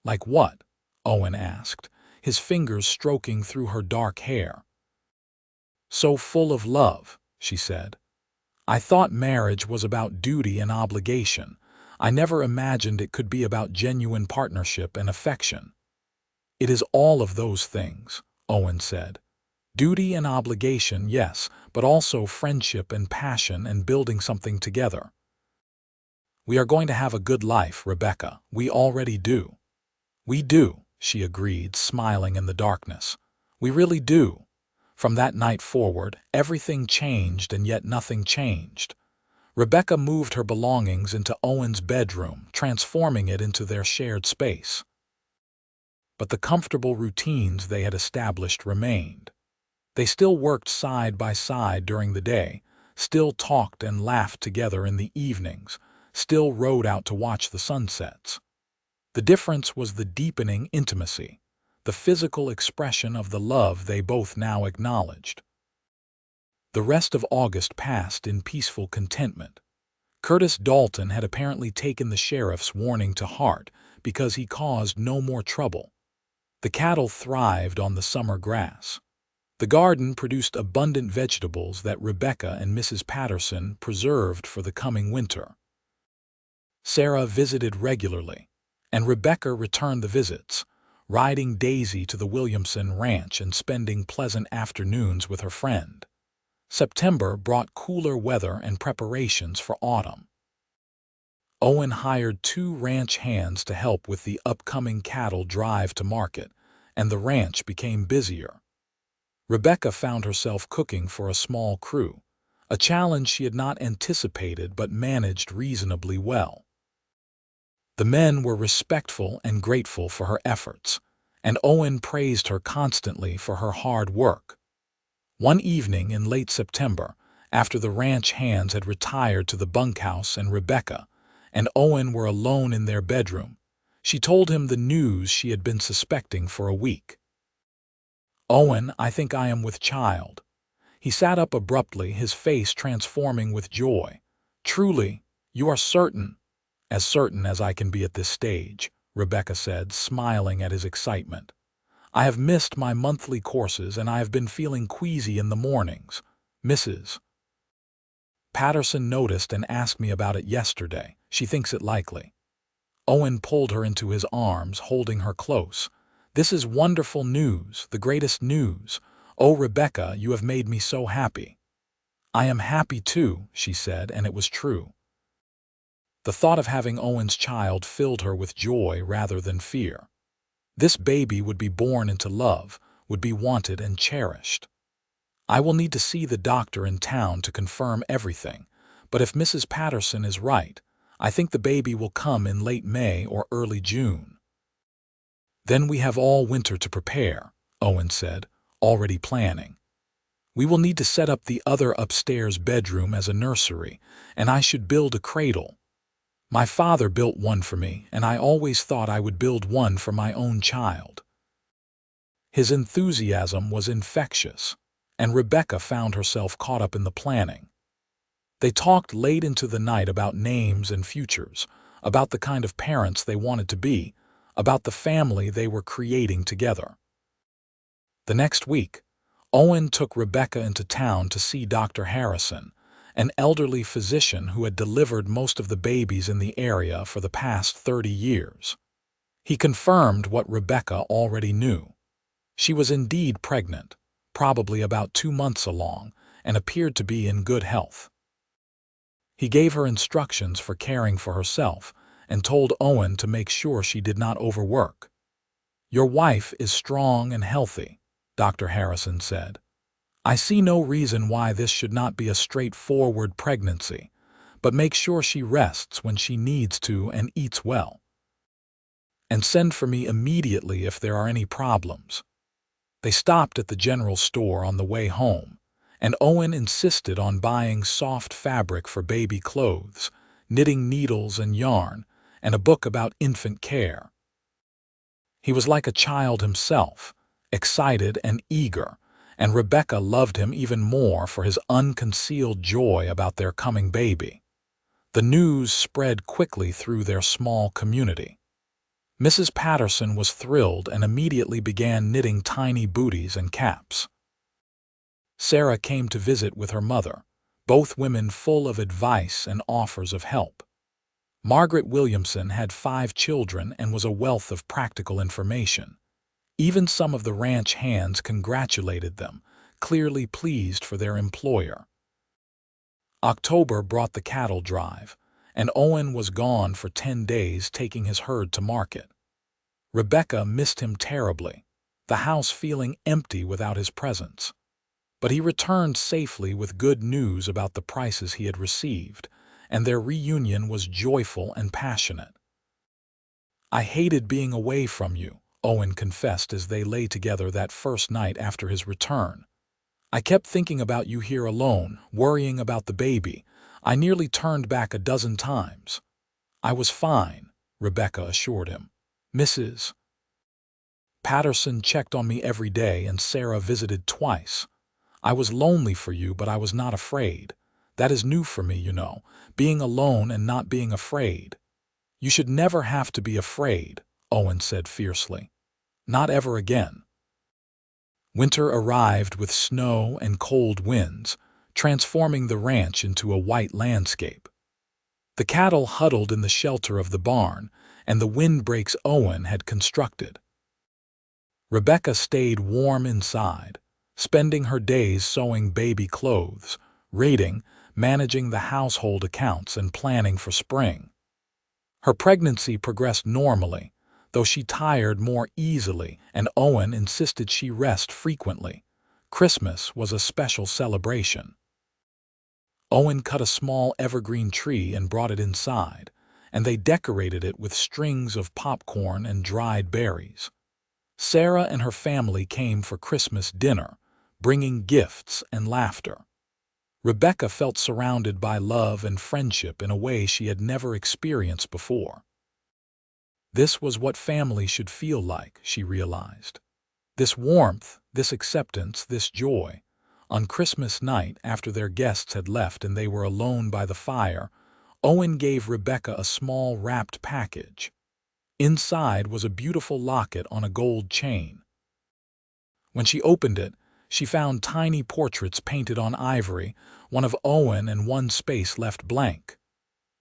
"Like what?" Owen asked, his fingers stroking through her dark hair. "So full of love," she said. "I thought marriage was about duty and obligation. I never imagined it could be about genuine partnership and affection." "It is all of those things," Owen said. "Duty and obligation, yes, but also friendship and passion and building something together. We are going to have a good life, Rebecca. We already do." "We do," she agreed, smiling in the darkness. "We really do." From that night forward, everything changed, and yet nothing changed. Rebecca moved her belongings into Owen's bedroom, transforming it into their shared space. But the comfortable routines they had established remained. They still worked side by side during the day, still talked and laughed together in the evenings, still rode out to watch the sunsets. The difference was the deepening intimacy, the physical expression of the love they both now acknowledged. The rest of August passed in peaceful contentment. Curtis Dalton had apparently taken the sheriff's warning to heart because he caused no more trouble. The cattle thrived on the summer grass. The garden produced abundant vegetables that Rebecca and Mrs. Patterson preserved for the coming winter. Sarah visited regularly, and Rebecca returned the visits, riding Daisy to the Williamson ranch and spending pleasant afternoons with her friend. September brought cooler weather and preparations for autumn. Owen hired 2 ranch hands to help with the upcoming cattle drive to market, and the ranch became busier. Rebecca found herself cooking for a small crew, a challenge she had not anticipated but managed reasonably well. The men were respectful and grateful for her efforts, and Owen praised her constantly for her hard work. One evening in late September, after the ranch hands had retired to the bunkhouse and Rebecca and Owen were alone in their bedroom, she told him the news she had been suspecting for a week. "Owen, I think I am with child." He sat up abruptly, his face transforming with joy. "Truly, you are certain?" "As certain as I can be at this stage," Rebecca said, smiling at his excitement. "I have missed my monthly courses and I have been feeling queasy in the mornings. Mrs. Patterson noticed and asked me about it yesterday. She thinks it likely." Owen pulled her into his arms, holding her close. "This is wonderful news, the greatest news. Oh, Rebecca, you have made me so happy." "I am happy too," she said, and it was true. The thought of having Owen's child filled her with joy rather than fear. This baby would be born into love, would be wanted and cherished. "I will need to see the doctor in town to confirm everything, but if Mrs. Patterson is right, I think the baby will come in late May or early June." "Then we have all winter to prepare," Owen said, already planning. "We will need to set up the other upstairs bedroom as a nursery, and I should build a cradle. My father built one for me, and I always thought I would build one for my own child." His enthusiasm was infectious, and Rebecca found herself caught up in the planning. They talked late into the night about names and futures, about the kind of parents they wanted to be, about the family they were creating together. The next week, Owen took Rebecca into town to see Dr. Harrison, an elderly physician who had delivered most of the babies in the area for the past 30 years. He confirmed what Rebecca already knew. She was indeed pregnant, probably about 2 months along, and appeared to be in good health. He gave her instructions for caring for herself and told Owen to make sure she did not overwork. "Your wife is strong and healthy," Dr. Harrison said. "I see no reason why this should not be a straightforward pregnancy, but make sure she rests when she needs to and eats well. And send for me immediately if there are any problems." They stopped at the general store on the way home, and Owen insisted on buying soft fabric for baby clothes, knitting needles and yarn, and a book about infant care. He was like a child himself, excited and eager, and Rebecca loved him even more for his unconcealed joy about their coming baby. The news spread quickly through their small community. Mrs. Patterson was thrilled and immediately began knitting tiny booties and caps. Sarah came to visit with her mother, both women full of advice and offers of help. Margaret Williamson had 5 children and was a wealth of practical information. Even some of the ranch hands congratulated them, clearly pleased for their employer. October brought the cattle drive, and Owen was gone for 10 days taking his herd to market. Rebecca missed him terribly, the house feeling empty without his presence. But he returned safely with good news about the prices he had received, and their reunion was joyful and passionate. "I hated being away from you," Owen confessed as they lay together that first night after his return. "I kept thinking about you here alone, worrying about the baby. I nearly turned back a dozen times." "I was fine," Rebecca assured him. "Mrs. Patterson checked on me every day and Sarah visited twice. I was lonely for you, but I was not afraid. That is new for me, you know, being alone and not being afraid." "You should never have to be afraid," Owen said fiercely. "Not ever again." Winter arrived with snow and cold winds, transforming the ranch into a white landscape. The cattle huddled in the shelter of the barn and the windbreaks Owen had constructed. Rebecca stayed warm inside, spending her days sewing baby clothes, reading, managing the household accounts, and planning for spring. Her pregnancy progressed normally, though she tired more easily and Owen insisted she rest frequently. Christmas was a special celebration. Owen cut a small evergreen tree and brought it inside, and they decorated it with strings of popcorn and dried berries. Sarah and her family came for Christmas dinner, bringing gifts and laughter. Rebecca felt surrounded by love and friendship in a way she had never experienced before. This was what family should feel like, she realized. This warmth, this acceptance, this joy. On Christmas night, after their guests had left and they were alone by the fire, Owen gave Rebecca a small wrapped package. Inside was a beautiful locket on a gold chain. When she opened it, she found tiny portraits painted on ivory, one of Owen and one space left blank.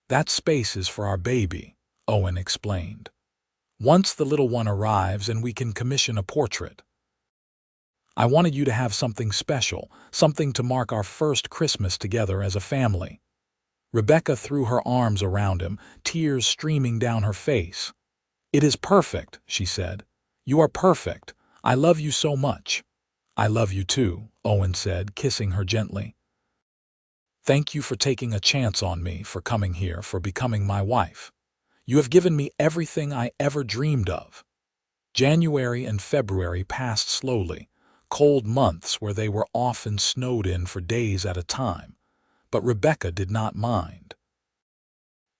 "That space is for our baby," Owen explained. "Once the little one arrives and we can commission a portrait. I wanted you to have something special, something to mark our first Christmas together as a family." Rebecca threw her arms around him, tears streaming down her face. "It is perfect," she said. "You are perfect. I love you so much." "I love you too," Owen said, kissing her gently. "Thank you for taking a chance on me, for coming here, for becoming my wife. You have given me everything I ever dreamed of." January and February passed slowly, cold months where they were often snowed in for days at a time, but Rebecca did not mind.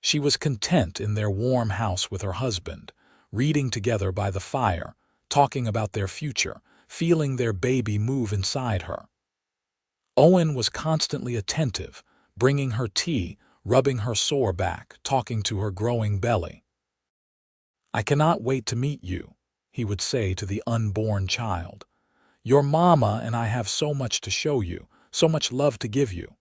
She was content in their warm house with her husband, reading together by the fire, talking about their future, feeling their baby move inside her. Owen was constantly attentive, bringing her tea, rubbing her sore back, talking to her growing belly. "I cannot wait to meet you," he would say to the unborn child. "Your mama and I have so much to show you, so much love to give you."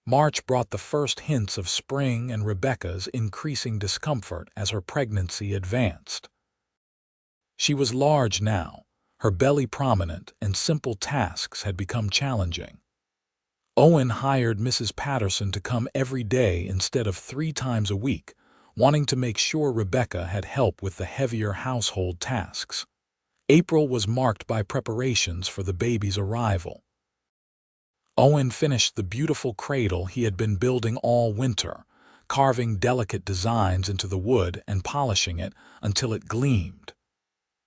March brought the first hints of spring and Rebecca's increasing discomfort as her pregnancy advanced. She was large now, her belly prominent, and simple tasks had become challenging. Owen hired Mrs. Patterson to come every day instead of 3 times a week, wanting to make sure Rebecca had help with the heavier household tasks. April was marked by preparations for the baby's arrival. Owen finished the beautiful cradle he had been building all winter, carving delicate designs into the wood and polishing it until it gleamed.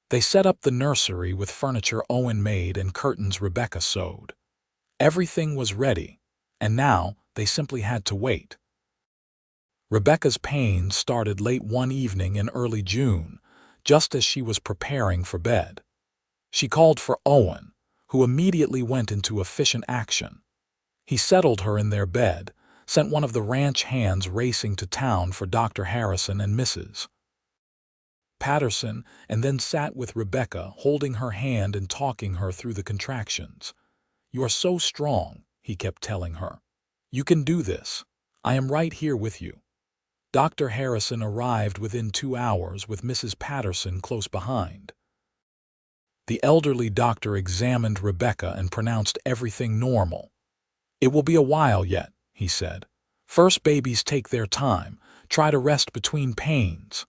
They set up the nursery with furniture Owen made and curtains Rebecca sewed. Everything was ready, and now they simply had to wait. Rebecca's pain started late one evening in early June, just as she was preparing for bed. She called for Owen, who immediately went into efficient action. He settled her in their bed, sent one of the ranch hands racing to town for Dr. Harrison and Mrs. Patterson, and then sat with Rebecca, holding her hand and talking her through the contractions. "You are so strong," he kept telling her. "You can do this. I am right here with you." Dr. Harrison arrived within 2 hours with Mrs. Patterson close behind. The elderly doctor examined Rebecca and pronounced everything normal. "It will be a while yet," he said. "First babies take their time. Try to rest between pains."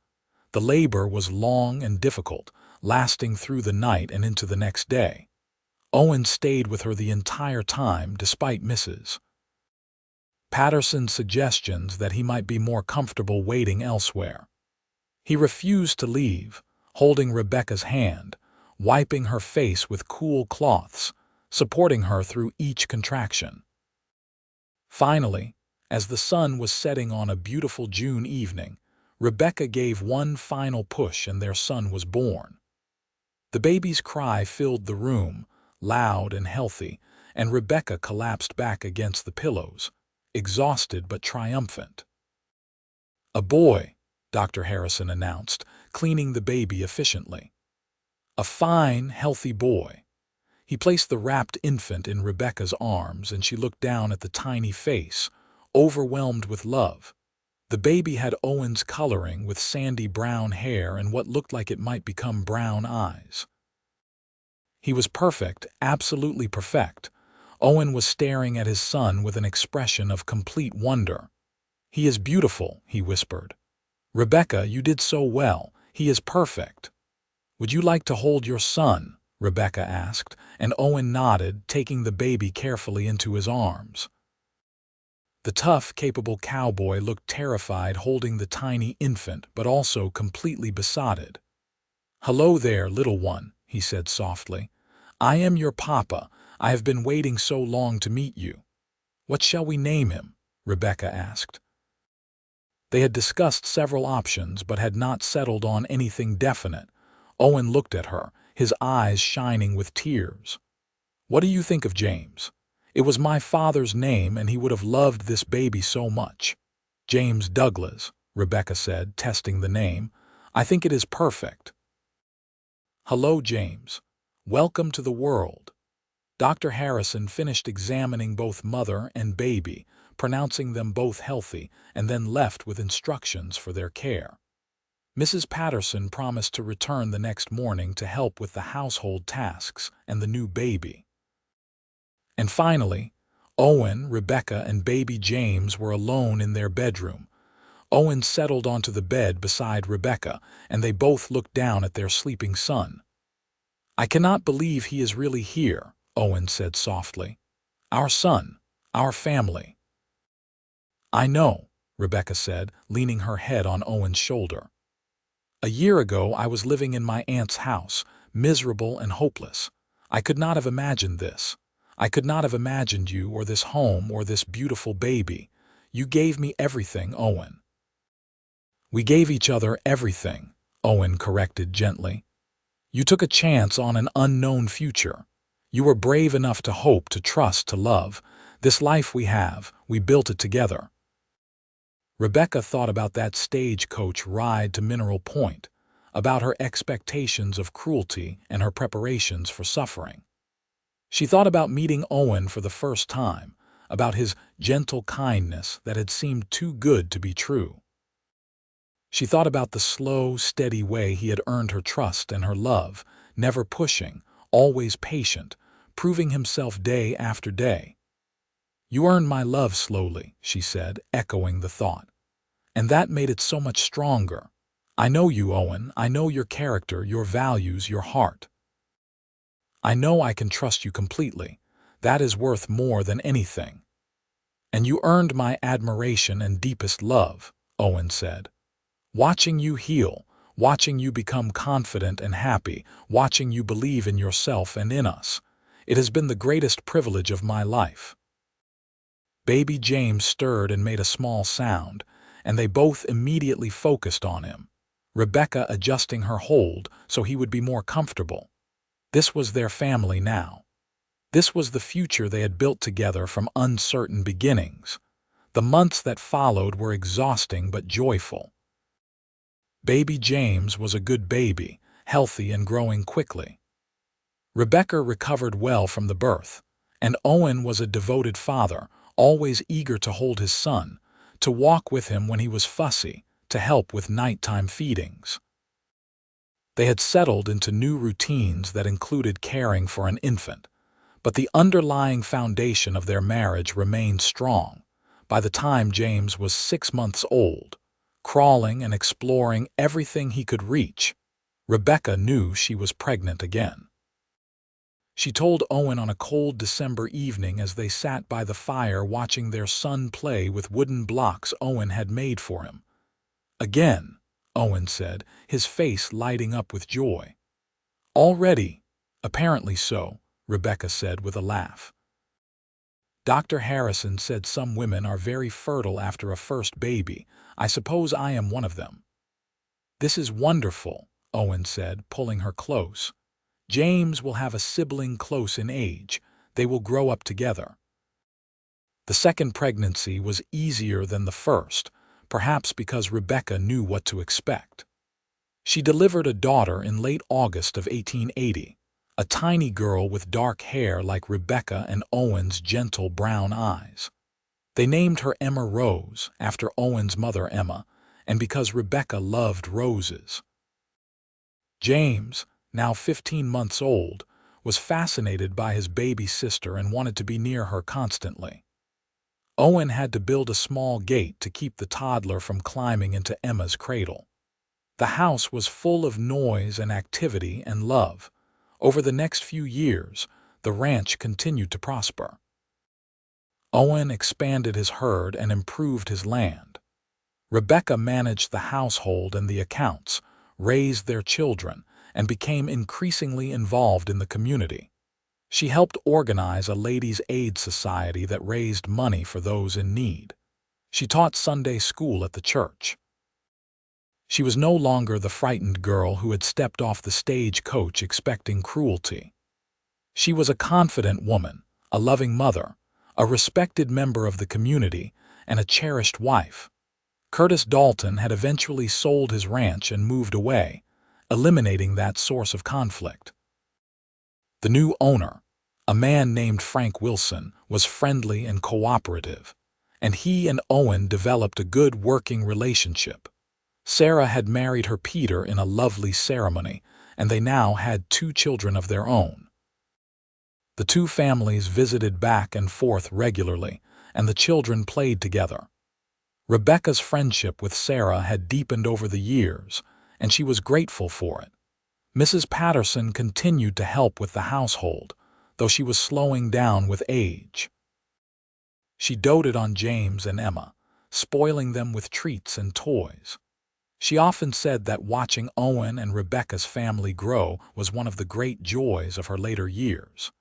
The labor was long and difficult, lasting through the night and into the next day. Owen stayed with her the entire time despite Mrs. Patterson's suggestions that he might be more comfortable waiting elsewhere. He refused to leave, holding Rebecca's hand, wiping her face with cool cloths, supporting her through each contraction. Finally, as the sun was setting on a beautiful June evening, Rebecca gave one final push and their son was born. The baby's cry filled the room, loud and healthy, and Rebecca collapsed back against the pillows, exhausted but triumphant. "A boy," Dr. Harrison announced, cleaning the baby efficiently. "A fine, healthy boy." He placed the wrapped infant in Rebecca's arms, and she looked down at the tiny face, overwhelmed with love. The baby had Owen's coloring, with sandy brown hair and what looked like it might become brown eyes. He was perfect, absolutely perfect. Owen was staring at his son with an expression of complete wonder. "He is beautiful," he whispered. "Rebecca, you did so well. He is perfect." "Would you like to hold your son?" Rebecca asked, and Owen nodded, taking the baby carefully into his arms. The tough, capable cowboy looked terrified holding the tiny infant, but also completely besotted. "Hello there, little one," he said softly. "I am your papa. I have been waiting so long to meet you." "What shall we name him?" Rebecca asked. They had discussed several options but had not settled on anything definite. Owen looked at her, his eyes shining with tears. "What do you think of James? It was my father's name and he would have loved this baby so much." "James Douglas," Rebecca said, testing the name. "I think it is perfect." "Hello, James. Welcome to the world." Dr. Harrison finished examining both mother and baby, pronouncing them both healthy, and then left with instructions for their care. Mrs. Patterson promised to return the next morning to help with the household tasks and the new baby. And finally, Owen, Rebecca, and baby James were alone in their bedroom. Owen settled onto the bed beside Rebecca, and they both looked down at their sleeping son. "I cannot believe he is really here," Owen said softly. "Our son, our family." "I know," Rebecca said, leaning her head on Owen's shoulder. "A year ago I was living in my aunt's house, miserable and hopeless. I could not have imagined this. I could not have imagined you or this home or this beautiful baby. You gave me everything, Owen." "We gave each other everything," Owen corrected gently. "You took a chance on an unknown future. You were brave enough to hope, to trust, to love. This life we have, we built it together." Rebecca thought about that stagecoach ride to Mineral Point, about her expectations of cruelty and her preparations for suffering. She thought about meeting Owen for the first time, about his gentle kindness that had seemed too good to be true. She thought about the slow, steady way he had earned her trust and her love, never pushing, always patient, proving himself day after day. "You earned my love slowly," she said, echoing the thought. "And that made it so much stronger. I know you, Owen. I know your character, your values, your heart. I know I can trust you completely. That is worth more than anything." "And you earned my admiration and deepest love," Owen said. "Watching you heal, watching you become confident and happy, watching you believe in yourself and in us. It has been the greatest privilege of my life." Baby James stirred and made a small sound, and they both immediately focused on him, Rebecca adjusting her hold so he would be more comfortable. This was their family now. This was the future they had built together from uncertain beginnings. The months that followed were exhausting but joyful. Baby James was a good baby, healthy and growing quickly. Rebecca recovered well from the birth, and Owen was a devoted father, always eager to hold his son, to walk with him when he was fussy, to help with nighttime feedings. They had settled into new routines that included caring for an infant, but the underlying foundation of their marriage remained strong. By the time James was 6 months old, crawling and exploring everything he could reach, Rebecca knew she was pregnant again. She told Owen on a cold December evening as they sat by the fire watching their son play with wooden blocks Owen had made for him. "Again," Owen said, his face lighting up with joy. "Already?" "Apparently so," Rebecca said with a laugh. "Dr. Harrison said some women are very fertile after a first baby. I suppose I am one of them." "This is wonderful," Owen said, pulling her close. "James will have a sibling close in age. They will grow up together." The second pregnancy was easier than the first, perhaps because Rebecca knew what to expect. She delivered a daughter in late August of 1880, a tiny girl with dark hair like Rebecca and Owen's gentle brown eyes. They named her Emma Rose, after Owen's mother Emma, and because Rebecca loved roses. James, now 15 months old, was fascinated by his baby sister and wanted to be near her constantly. Owen had to build a small gate to keep the toddler from climbing into Emma's cradle. The house was full of noise and activity and love. Over the next few years, the ranch continued to prosper. Owen expanded his herd and improved his land. Rebecca managed the household and the accounts, raised their children, and became increasingly involved in the community. She helped organize a ladies' aid society that raised money for those in need. She taught Sunday school at the church. She was no longer the frightened girl who had stepped off the stagecoach expecting cruelty. She was a confident woman, a loving mother, a respected member of the community, and a cherished wife. Curtis Dalton had eventually sold his ranch and moved away, eliminating that source of conflict. The new owner, a man named Frank Wilson, was friendly and cooperative, and he and Owen developed a good working relationship. Sarah had married her Peter in a lovely ceremony, and they now had 2 children of their own. The two families visited back and forth regularly, and the children played together. Rebecca's friendship with Sarah had deepened over the years, and she was grateful for it. Mrs. Patterson continued to help with the household, though she was slowing down with age. She doted on James and Emma, spoiling them with treats and toys. She often said that watching Owen and Rebecca's family grow was one of the great joys of her later years.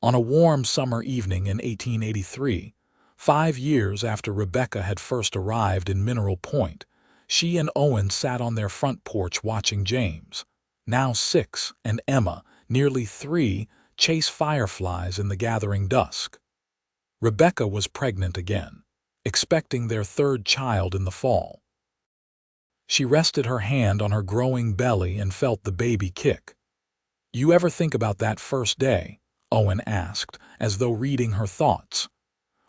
On a warm summer evening in 1883, 5 years after Rebecca had first arrived in Mineral Point, she and Owen sat on their front porch watching James, now 6, and Emma, nearly 3, chase fireflies in the gathering dusk. Rebecca was pregnant again, expecting their 3rd child in the fall. She rested her hand on her growing belly and felt the baby kick. "You ever think about that first day?" Owen asked, as though reading her thoughts.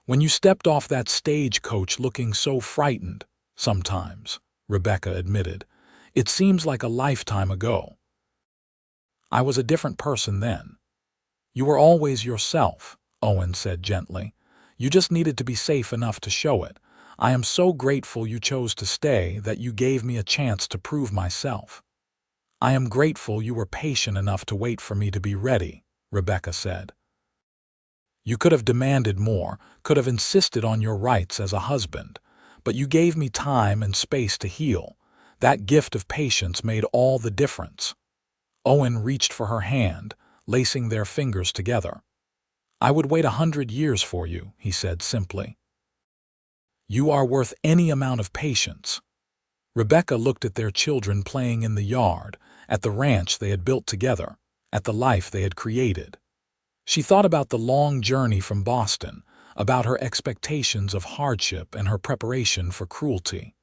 "When you stepped off that stagecoach looking so frightened?" "Sometimes," Rebecca admitted. "It seems like a lifetime ago." "I was a different person then." "You were always yourself," Owen said gently. "You just needed to be safe enough to show it. I am so grateful you chose to stay, that you gave me a chance to prove myself." "I am grateful you were patient enough to wait for me to be ready," Rebecca said. "You could have demanded more, could have insisted on your rights as a husband, but you gave me time and space to heal. That gift of patience made all the difference." Owen reached for her hand, lacing their fingers together. "I would wait 100 years for you," he said simply. "You are worth any amount of patience." Rebecca looked at their children playing in the yard, at the ranch they had built together, at the life they had created. She thought about the long journey from Boston, about her expectations of hardship and her preparation for cruelty.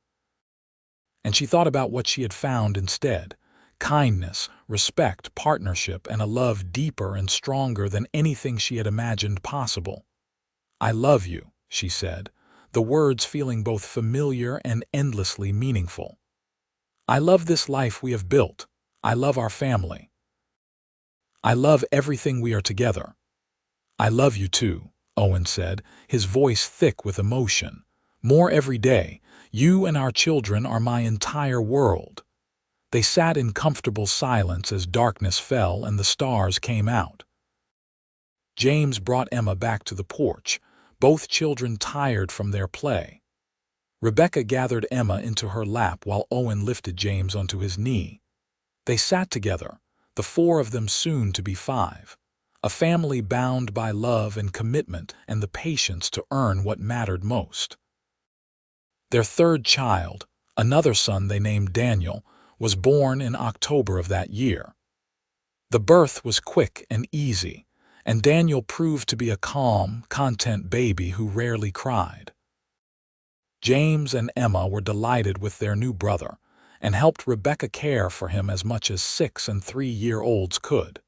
And she thought about what she had found instead: kindness, respect, partnership, and a love deeper and stronger than anything she had imagined possible. "I love you," she said, the words feeling both familiar and endlessly meaningful. "I love this life we have built. I love our family. I love everything we are together." "I love you too," Owen said, his voice thick with emotion. "More every day. You and our children are my entire world." They sat in comfortable silence as darkness fell and the stars came out. James brought Emma back to the porch, both children tired from their play. Rebecca gathered Emma into her lap while Owen lifted James onto his knee. They sat together, the four of them soon to be five, a family bound by love and commitment and the patience to earn what mattered most. Their third child, another son they named Daniel, was born in October of that year. The birth was quick and easy, and Daniel proved to be a calm, content baby who rarely cried. James and Emma were delighted with their new brother and helped Rebecca care for him as much as 6- and 3-year-olds could.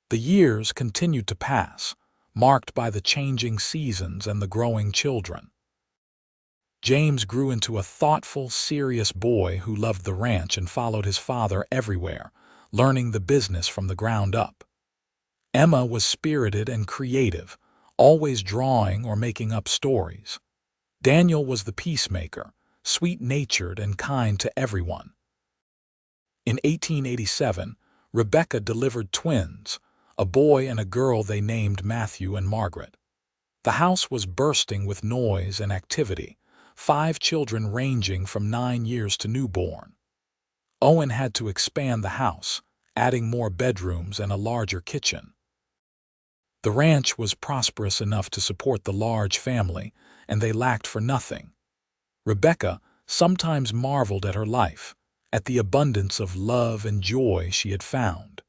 The years continued to pass, marked by the changing seasons and the growing children. James grew into a thoughtful, serious boy who loved the ranch and followed his father everywhere, learning the business from the ground up. Emma was spirited and creative, always drawing or making up stories. Daniel was the peacemaker, sweet-natured and kind to everyone. In 1887, Rebecca delivered twins, a boy and a girl they named Matthew and Margaret. The house was bursting with noise and activity, 5 children ranging from 9 years to newborn. Owen had to expand the house, adding more bedrooms and a larger kitchen. The ranch was prosperous enough to support the large family, and they lacked for nothing. Rebecca sometimes marveled at her life, at the abundance of love and joy she had found.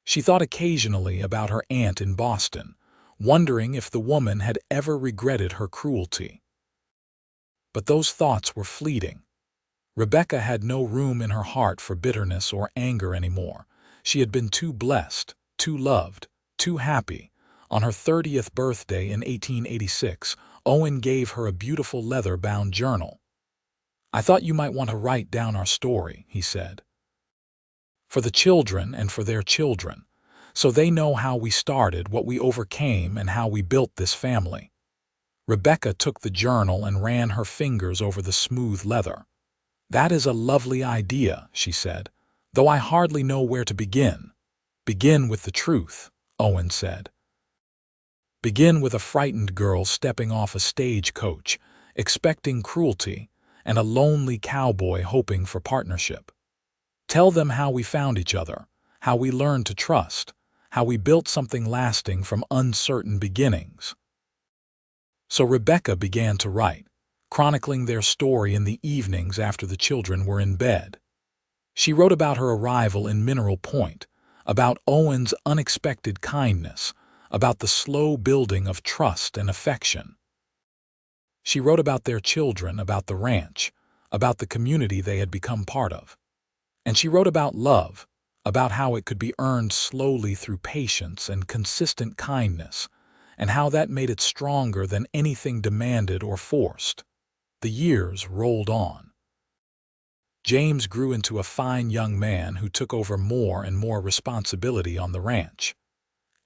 She thought occasionally about her aunt in Boston, wondering if the woman had ever regretted her cruelty. But those thoughts were fleeting. Rebecca had no room in her heart for bitterness or anger anymore. She had been too blessed, too loved, too happy. On her 30th birthday in 1886, Owen gave her a beautiful leather-bound journal. "I thought you might want to write down our story," he said. "For the children and for their children, so they know how we started, what we overcame, and how we built this family." Rebecca took the journal and ran her fingers over the smooth leather. "That is a lovely idea," she said, "though I hardly know where to begin." "Begin with the truth," Owen said. "Begin with a frightened girl stepping off a stagecoach, expecting cruelty, and a lonely cowboy hoping for partnership. Tell them how we found each other, how we learned to trust, how we built something lasting from uncertain beginnings." So Rebecca began to write, chronicling their story in the evenings after the children were in bed. She wrote about her arrival in Mineral Point, about Owen's unexpected kindness, about the slow building of trust and affection. She wrote about their children, about the ranch, about the community they had become part of. And she wrote about love, about how it could be earned slowly through patience and consistent kindness, and how that made it stronger than anything demanded or forced. The years rolled on. James grew into a fine young man who took over more and more responsibility on the ranch.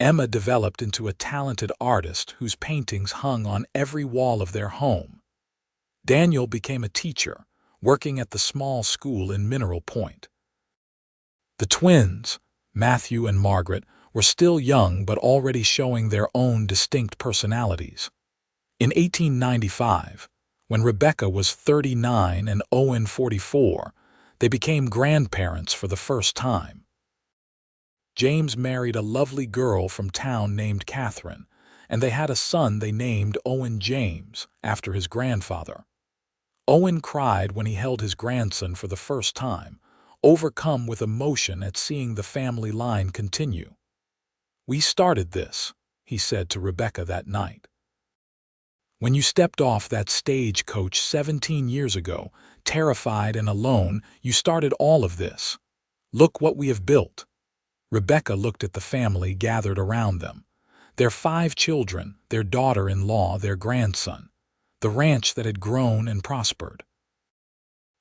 Emma developed into a talented artist whose paintings hung on every wall of their home. Daniel became a teacher, working at the small school in Mineral Point. The twins, Matthew and Margaret, were still young but already showing their own distinct personalities. In 1895, when Rebecca was 39 and Owen 44, they became grandparents for the first time. James married a lovely girl from town named Catherine, and they had a son they named Owen James, after his grandfather. Owen cried when he held his grandson for the first time, overcome with emotion at seeing the family line continue. "We started this," he said to Rebecca that night. "When you stepped off that stagecoach 17 years ago, terrified and alone, you started all of this. Look what we have built." Rebecca looked at the family gathered around them. Their 5 children, their daughter-in-law, their grandson. the ranch that had grown and prospered,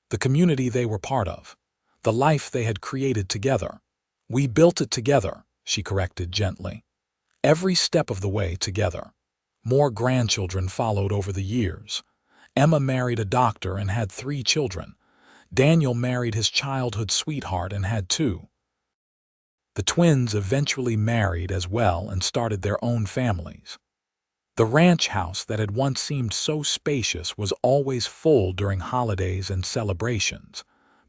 the community they were part of, the life they had created together. "We built it together," she corrected gently. "Every step of the way together." More grandchildren followed over the years. Emma married a doctor and had 3 children. Daniel married his childhood sweetheart and had 2. The twins eventually married as well and started their own families. The ranch house that had once seemed so spacious was always full during holidays and celebrations,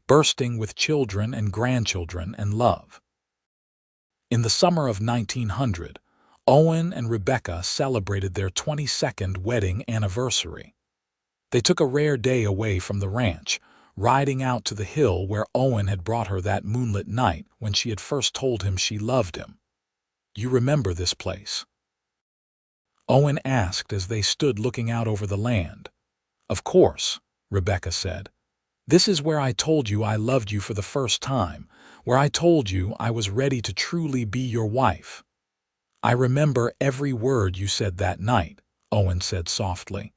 bursting with children and grandchildren and love. In the summer of 1900, Owen and Rebecca celebrated their 22nd wedding anniversary. They took a rare day away from the ranch, riding out to the hill where Owen had brought her that moonlit night when she had first told him she loved him. "You remember this place?" Owen asked as they stood looking out over the land. "Of course," Rebecca said. "This is where I told you I loved you for the first time, where I told you I was ready to truly be your wife." "I remember every word you said that night," Owen said softly.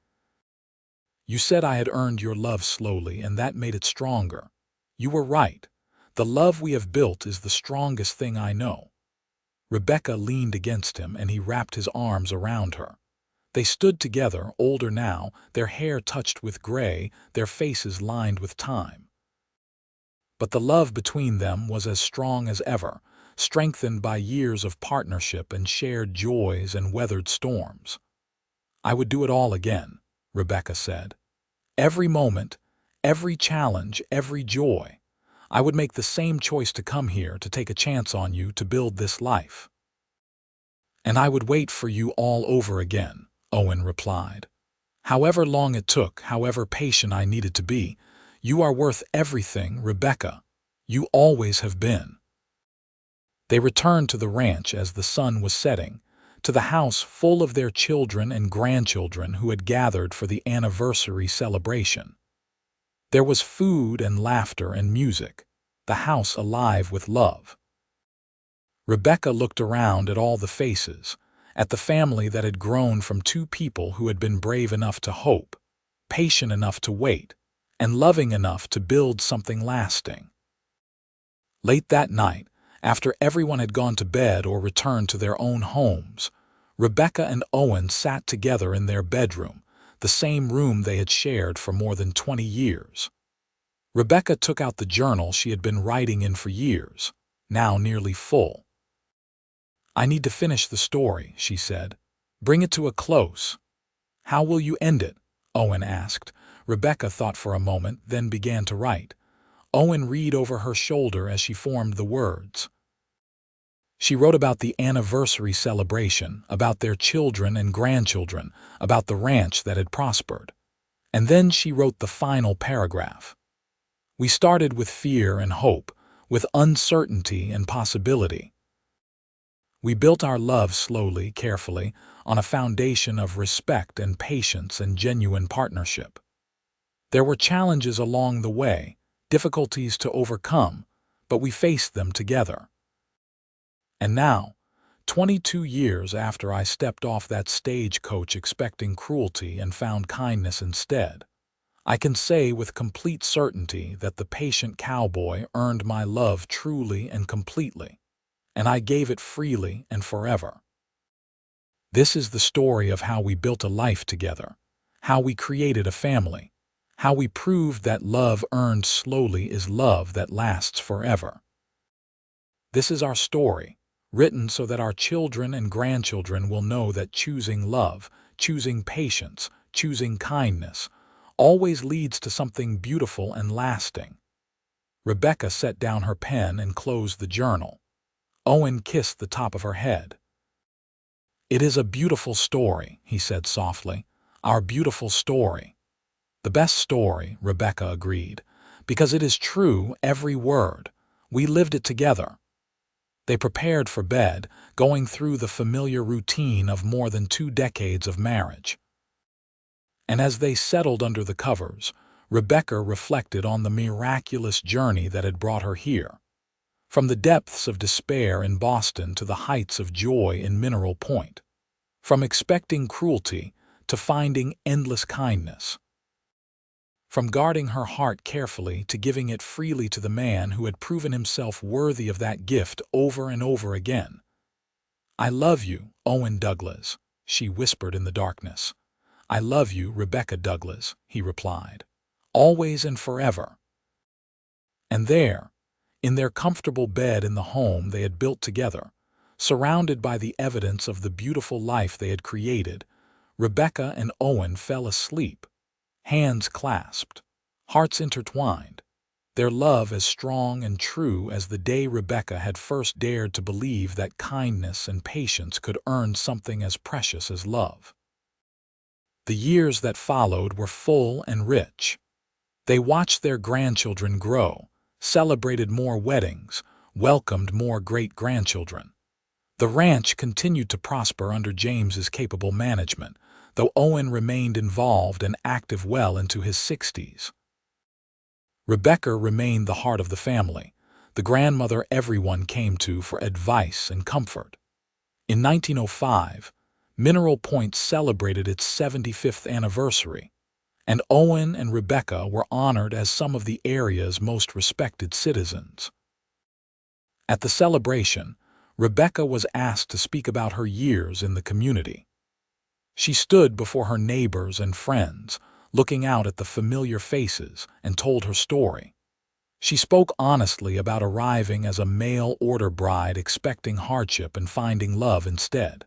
"You said I had earned your love slowly, and that made it stronger. You were right. The love we have built is the strongest thing I know." Rebecca leaned against him, and he wrapped his arms around her. They stood together, older now, their hair touched with gray, their faces lined with time. But the love between them was as strong as ever, strengthened by years of partnership and shared joys and weathered storms. "I would do it all again," Rebecca said. "Every moment, every challenge, every joy. I would make the same choice to come here, to take a chance on you, to build this life." "And I would wait for you all over again," Owen replied. "However long it took, however patient I needed to be, you are worth everything, Rebecca. You always have been." They returned to the ranch as the sun was setting, to the house full of their children and grandchildren who had gathered for the anniversary celebration. There was food and laughter and music, the house alive with love. Rebecca looked around at all the faces, at the family that had grown from 2 people who had been brave enough to hope, patient enough to wait, and loving enough to build something lasting. Late that night, after everyone had gone to bed or returned to their own homes, Rebecca and Owen sat together in their bedroom, the same room they had shared for more than 20 years. Rebecca took out the journal she had been writing in for years, now nearly full. "I need to finish the story," she said. "Bring it to a close." "How will you end it?" Owen asked. Rebecca thought for a moment, then began to write. Owen read over her shoulder as she formed the words. She wrote about the anniversary celebration, about their children and grandchildren, about the ranch that had prospered. And then she wrote the final paragraph. "We started with fear and hope, with uncertainty and possibility. We built our love slowly, carefully, on a foundation of respect and patience and genuine partnership. There were challenges along the way, difficulties to overcome, but we faced them together. And now, 22 years after I stepped off that stagecoach expecting cruelty and found kindness instead, I can say with complete certainty that the patient cowboy earned my love truly and completely, and I gave it freely and forever. This is the story of how we built a life together, how we created a family, how we proved that love earned slowly is love that lasts forever. This is our story, written so that our children and grandchildren will know that choosing love, choosing patience, choosing kindness, always leads to something beautiful and lasting." Rebecca set down her pen and closed the journal. Owen kissed the top of her head. "It is a beautiful story," he said softly. "Our beautiful story." "The best story," Rebecca agreed, "because it is true, every word. We lived it together." They prepared for bed, going through the familiar routine of more than 2 decades of marriage. And as they settled under the covers, Rebecca reflected on the miraculous journey that had brought her here. From the depths of despair in Boston to the heights of joy in Mineral Point. From expecting cruelty to finding endless kindness. From guarding her heart carefully to giving it freely to the man who had proven himself worthy of that gift over and over again. "I love you, Owen Douglas," she whispered in the darkness. "I love you, Rebecca Douglas," he replied. "Always and forever." And there, in their comfortable bed in the home they had built together, surrounded by the evidence of the beautiful life they had created, Rebecca and Owen fell asleep, hands clasped, hearts intertwined, their love as strong and true as the day Rebecca had first dared to believe that kindness and patience could earn something as precious as love. The years that followed were full and rich. They watched their grandchildren grow, celebrated more weddings, welcomed more great-grandchildren. The ranch continued to prosper under James's capable management, though Owen remained involved and active well into his 60s. Rebecca remained the heart of the family, the grandmother everyone came to for advice and comfort. In 1905, Mineral Point celebrated its 75th anniversary, and Owen and Rebecca were honored as some of the area's most respected citizens. At the celebration, Rebecca was asked to speak about her years in the community. She stood before her neighbors and friends, looking out at the familiar faces, and told her story. She spoke honestly about arriving as a mail-order bride expecting hardship and finding love instead.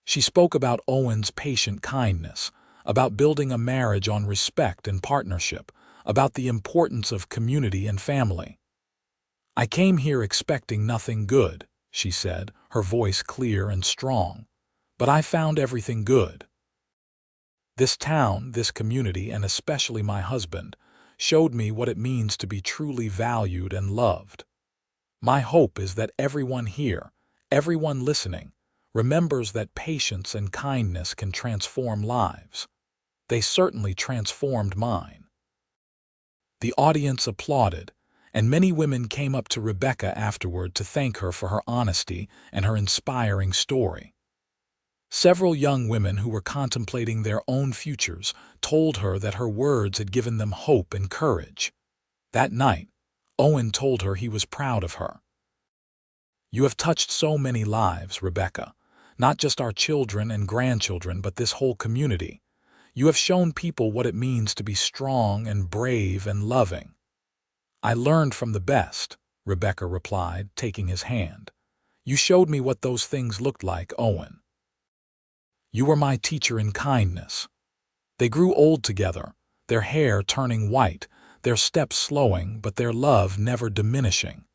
She spoke about Owen's patient kindness, about building a marriage on respect and partnership, about the importance of community and family. "I came here expecting nothing good," she said, her voice clear and strong, "but I found everything good. This town, this community, and especially my husband, showed me what it means to be truly valued and loved. My hope is that everyone here, everyone listening, remembers that patience and kindness can transform lives. They certainly transformed mine." The audience applauded, and many women came up to Rebecca afterward to thank her for her honesty and her inspiring story. Several young women who were contemplating their own futures told her that her words had given them hope and courage. That night, Owen told her he was proud of her. "You have touched so many lives, Rebecca, not just our children and grandchildren, but this whole community. You have shown people what it means to be strong and brave and loving." "I learned from the best," Rebecca replied, taking his hand. "You showed me what those things looked like, Owen. You were my teacher in kindness." They grew old together, their hair turning white, their steps slowing, but their love never diminishing.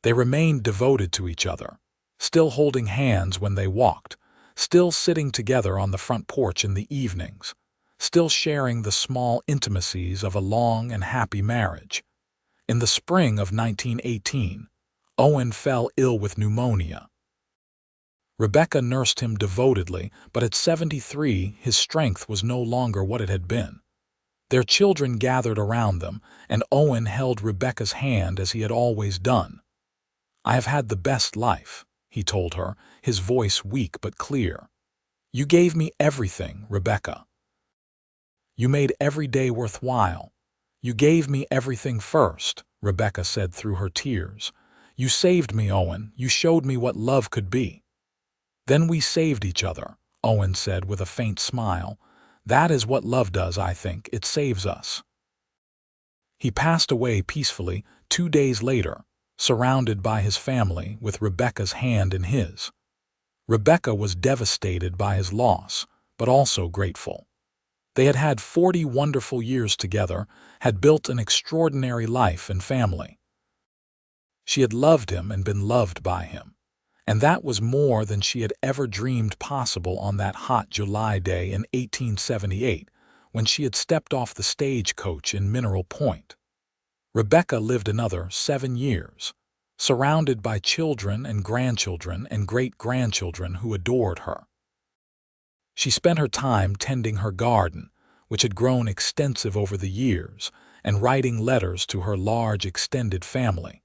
They remained devoted to each other, still holding hands when they walked, still sitting together on the front porch in the evenings, still sharing the small intimacies of a long and happy marriage. In the spring of 1918, Owen fell ill with pneumonia. Rebecca nursed him devotedly, but at 73, his strength was no longer what it had been. Their children gathered around them, and Owen held Rebecca's hand as he had always done. "I have had the best life," he told her, his voice weak but clear. "You gave me everything, Rebecca. You made every day worthwhile. You gave me everything first," Rebecca said through her tears. "You saved me, Owen. You showed me what love could be." "Then we saved each other," Owen said with a faint smile. "That is what love does, I think. It saves us." He passed away peacefully 2 days later, surrounded by his family, with Rebecca's hand in his. Rebecca was devastated by his loss, but also grateful. They had had 40 wonderful years together, had built an extraordinary life and family. She had loved him and been loved by him, and that was more than she had ever dreamed possible on that hot July day in 1878, when she had stepped off the stagecoach in Mineral Point. Rebecca lived another 7 years, surrounded by children and grandchildren and great-grandchildren who adored her. She spent her time tending her garden, which had grown extensive over the years, and writing letters to her large extended family.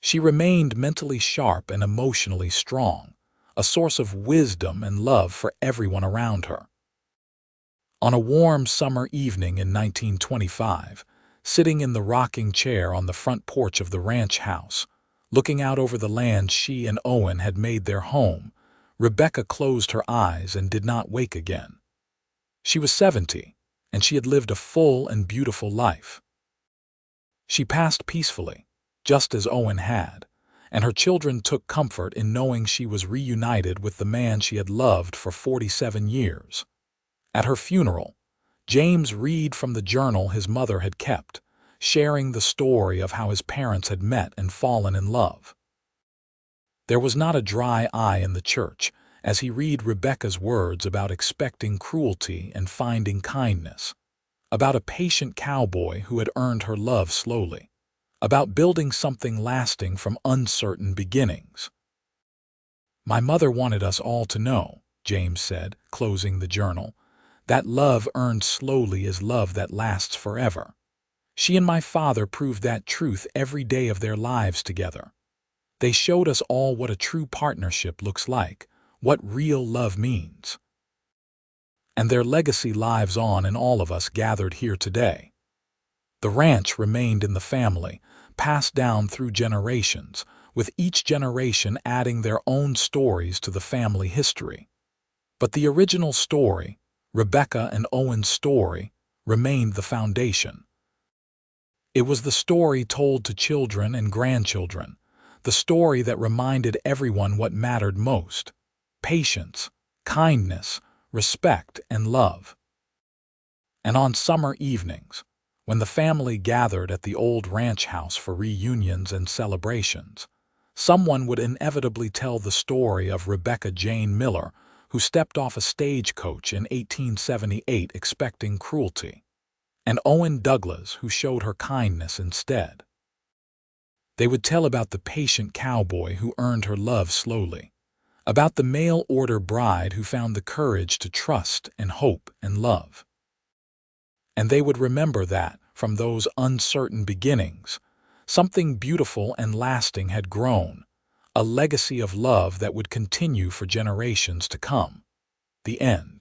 She remained mentally sharp and emotionally strong, a source of wisdom and love for everyone around her. On a warm summer evening in 1925, sitting in the rocking chair on the front porch of the ranch house, looking out over the land she and Owen had made their home, Rebecca closed her eyes and did not wake again. She was 70, and she had lived a full and beautiful life. She passed peacefully, just as Owen had, and her children took comfort in knowing she was reunited with the man she had loved for 47 years. At her funeral, James read from the journal his mother had kept, sharing the story of how his parents had met and fallen in love. There was not a dry eye in the church as he read Rebecca's words about expecting cruelty and finding kindness, about a patient cowboy who had earned her love slowly, about building something lasting from uncertain beginnings. "My mother wanted us all to know," James said, closing the journal, "that love earned slowly is love that lasts forever. She and my father proved that truth every day of their lives together. They showed us all what a true partnership looks like, what real love means. And their legacy lives on in all of us gathered here today." The ranch remained in the family, passed down through generations, with each generation adding their own stories to the family history. But the original story, Rebecca and Owen's story, remained the foundation. It was the story told to children and grandchildren, the story that reminded everyone what mattered most: patience, kindness, respect, and love. And on summer evenings, when the family gathered at the old ranch house for reunions and celebrations, someone would inevitably tell the story of Rebecca Jane Miller, who stepped off a stagecoach in 1878 expecting cruelty, and Owen Douglas, who showed her kindness instead. They would tell about the patient cowboy who earned her love slowly, about the mail-order bride who found the courage to trust and hope and love. And they would remember that, from those uncertain beginnings, something beautiful and lasting had grown, a legacy of love that would continue for generations to come. The end.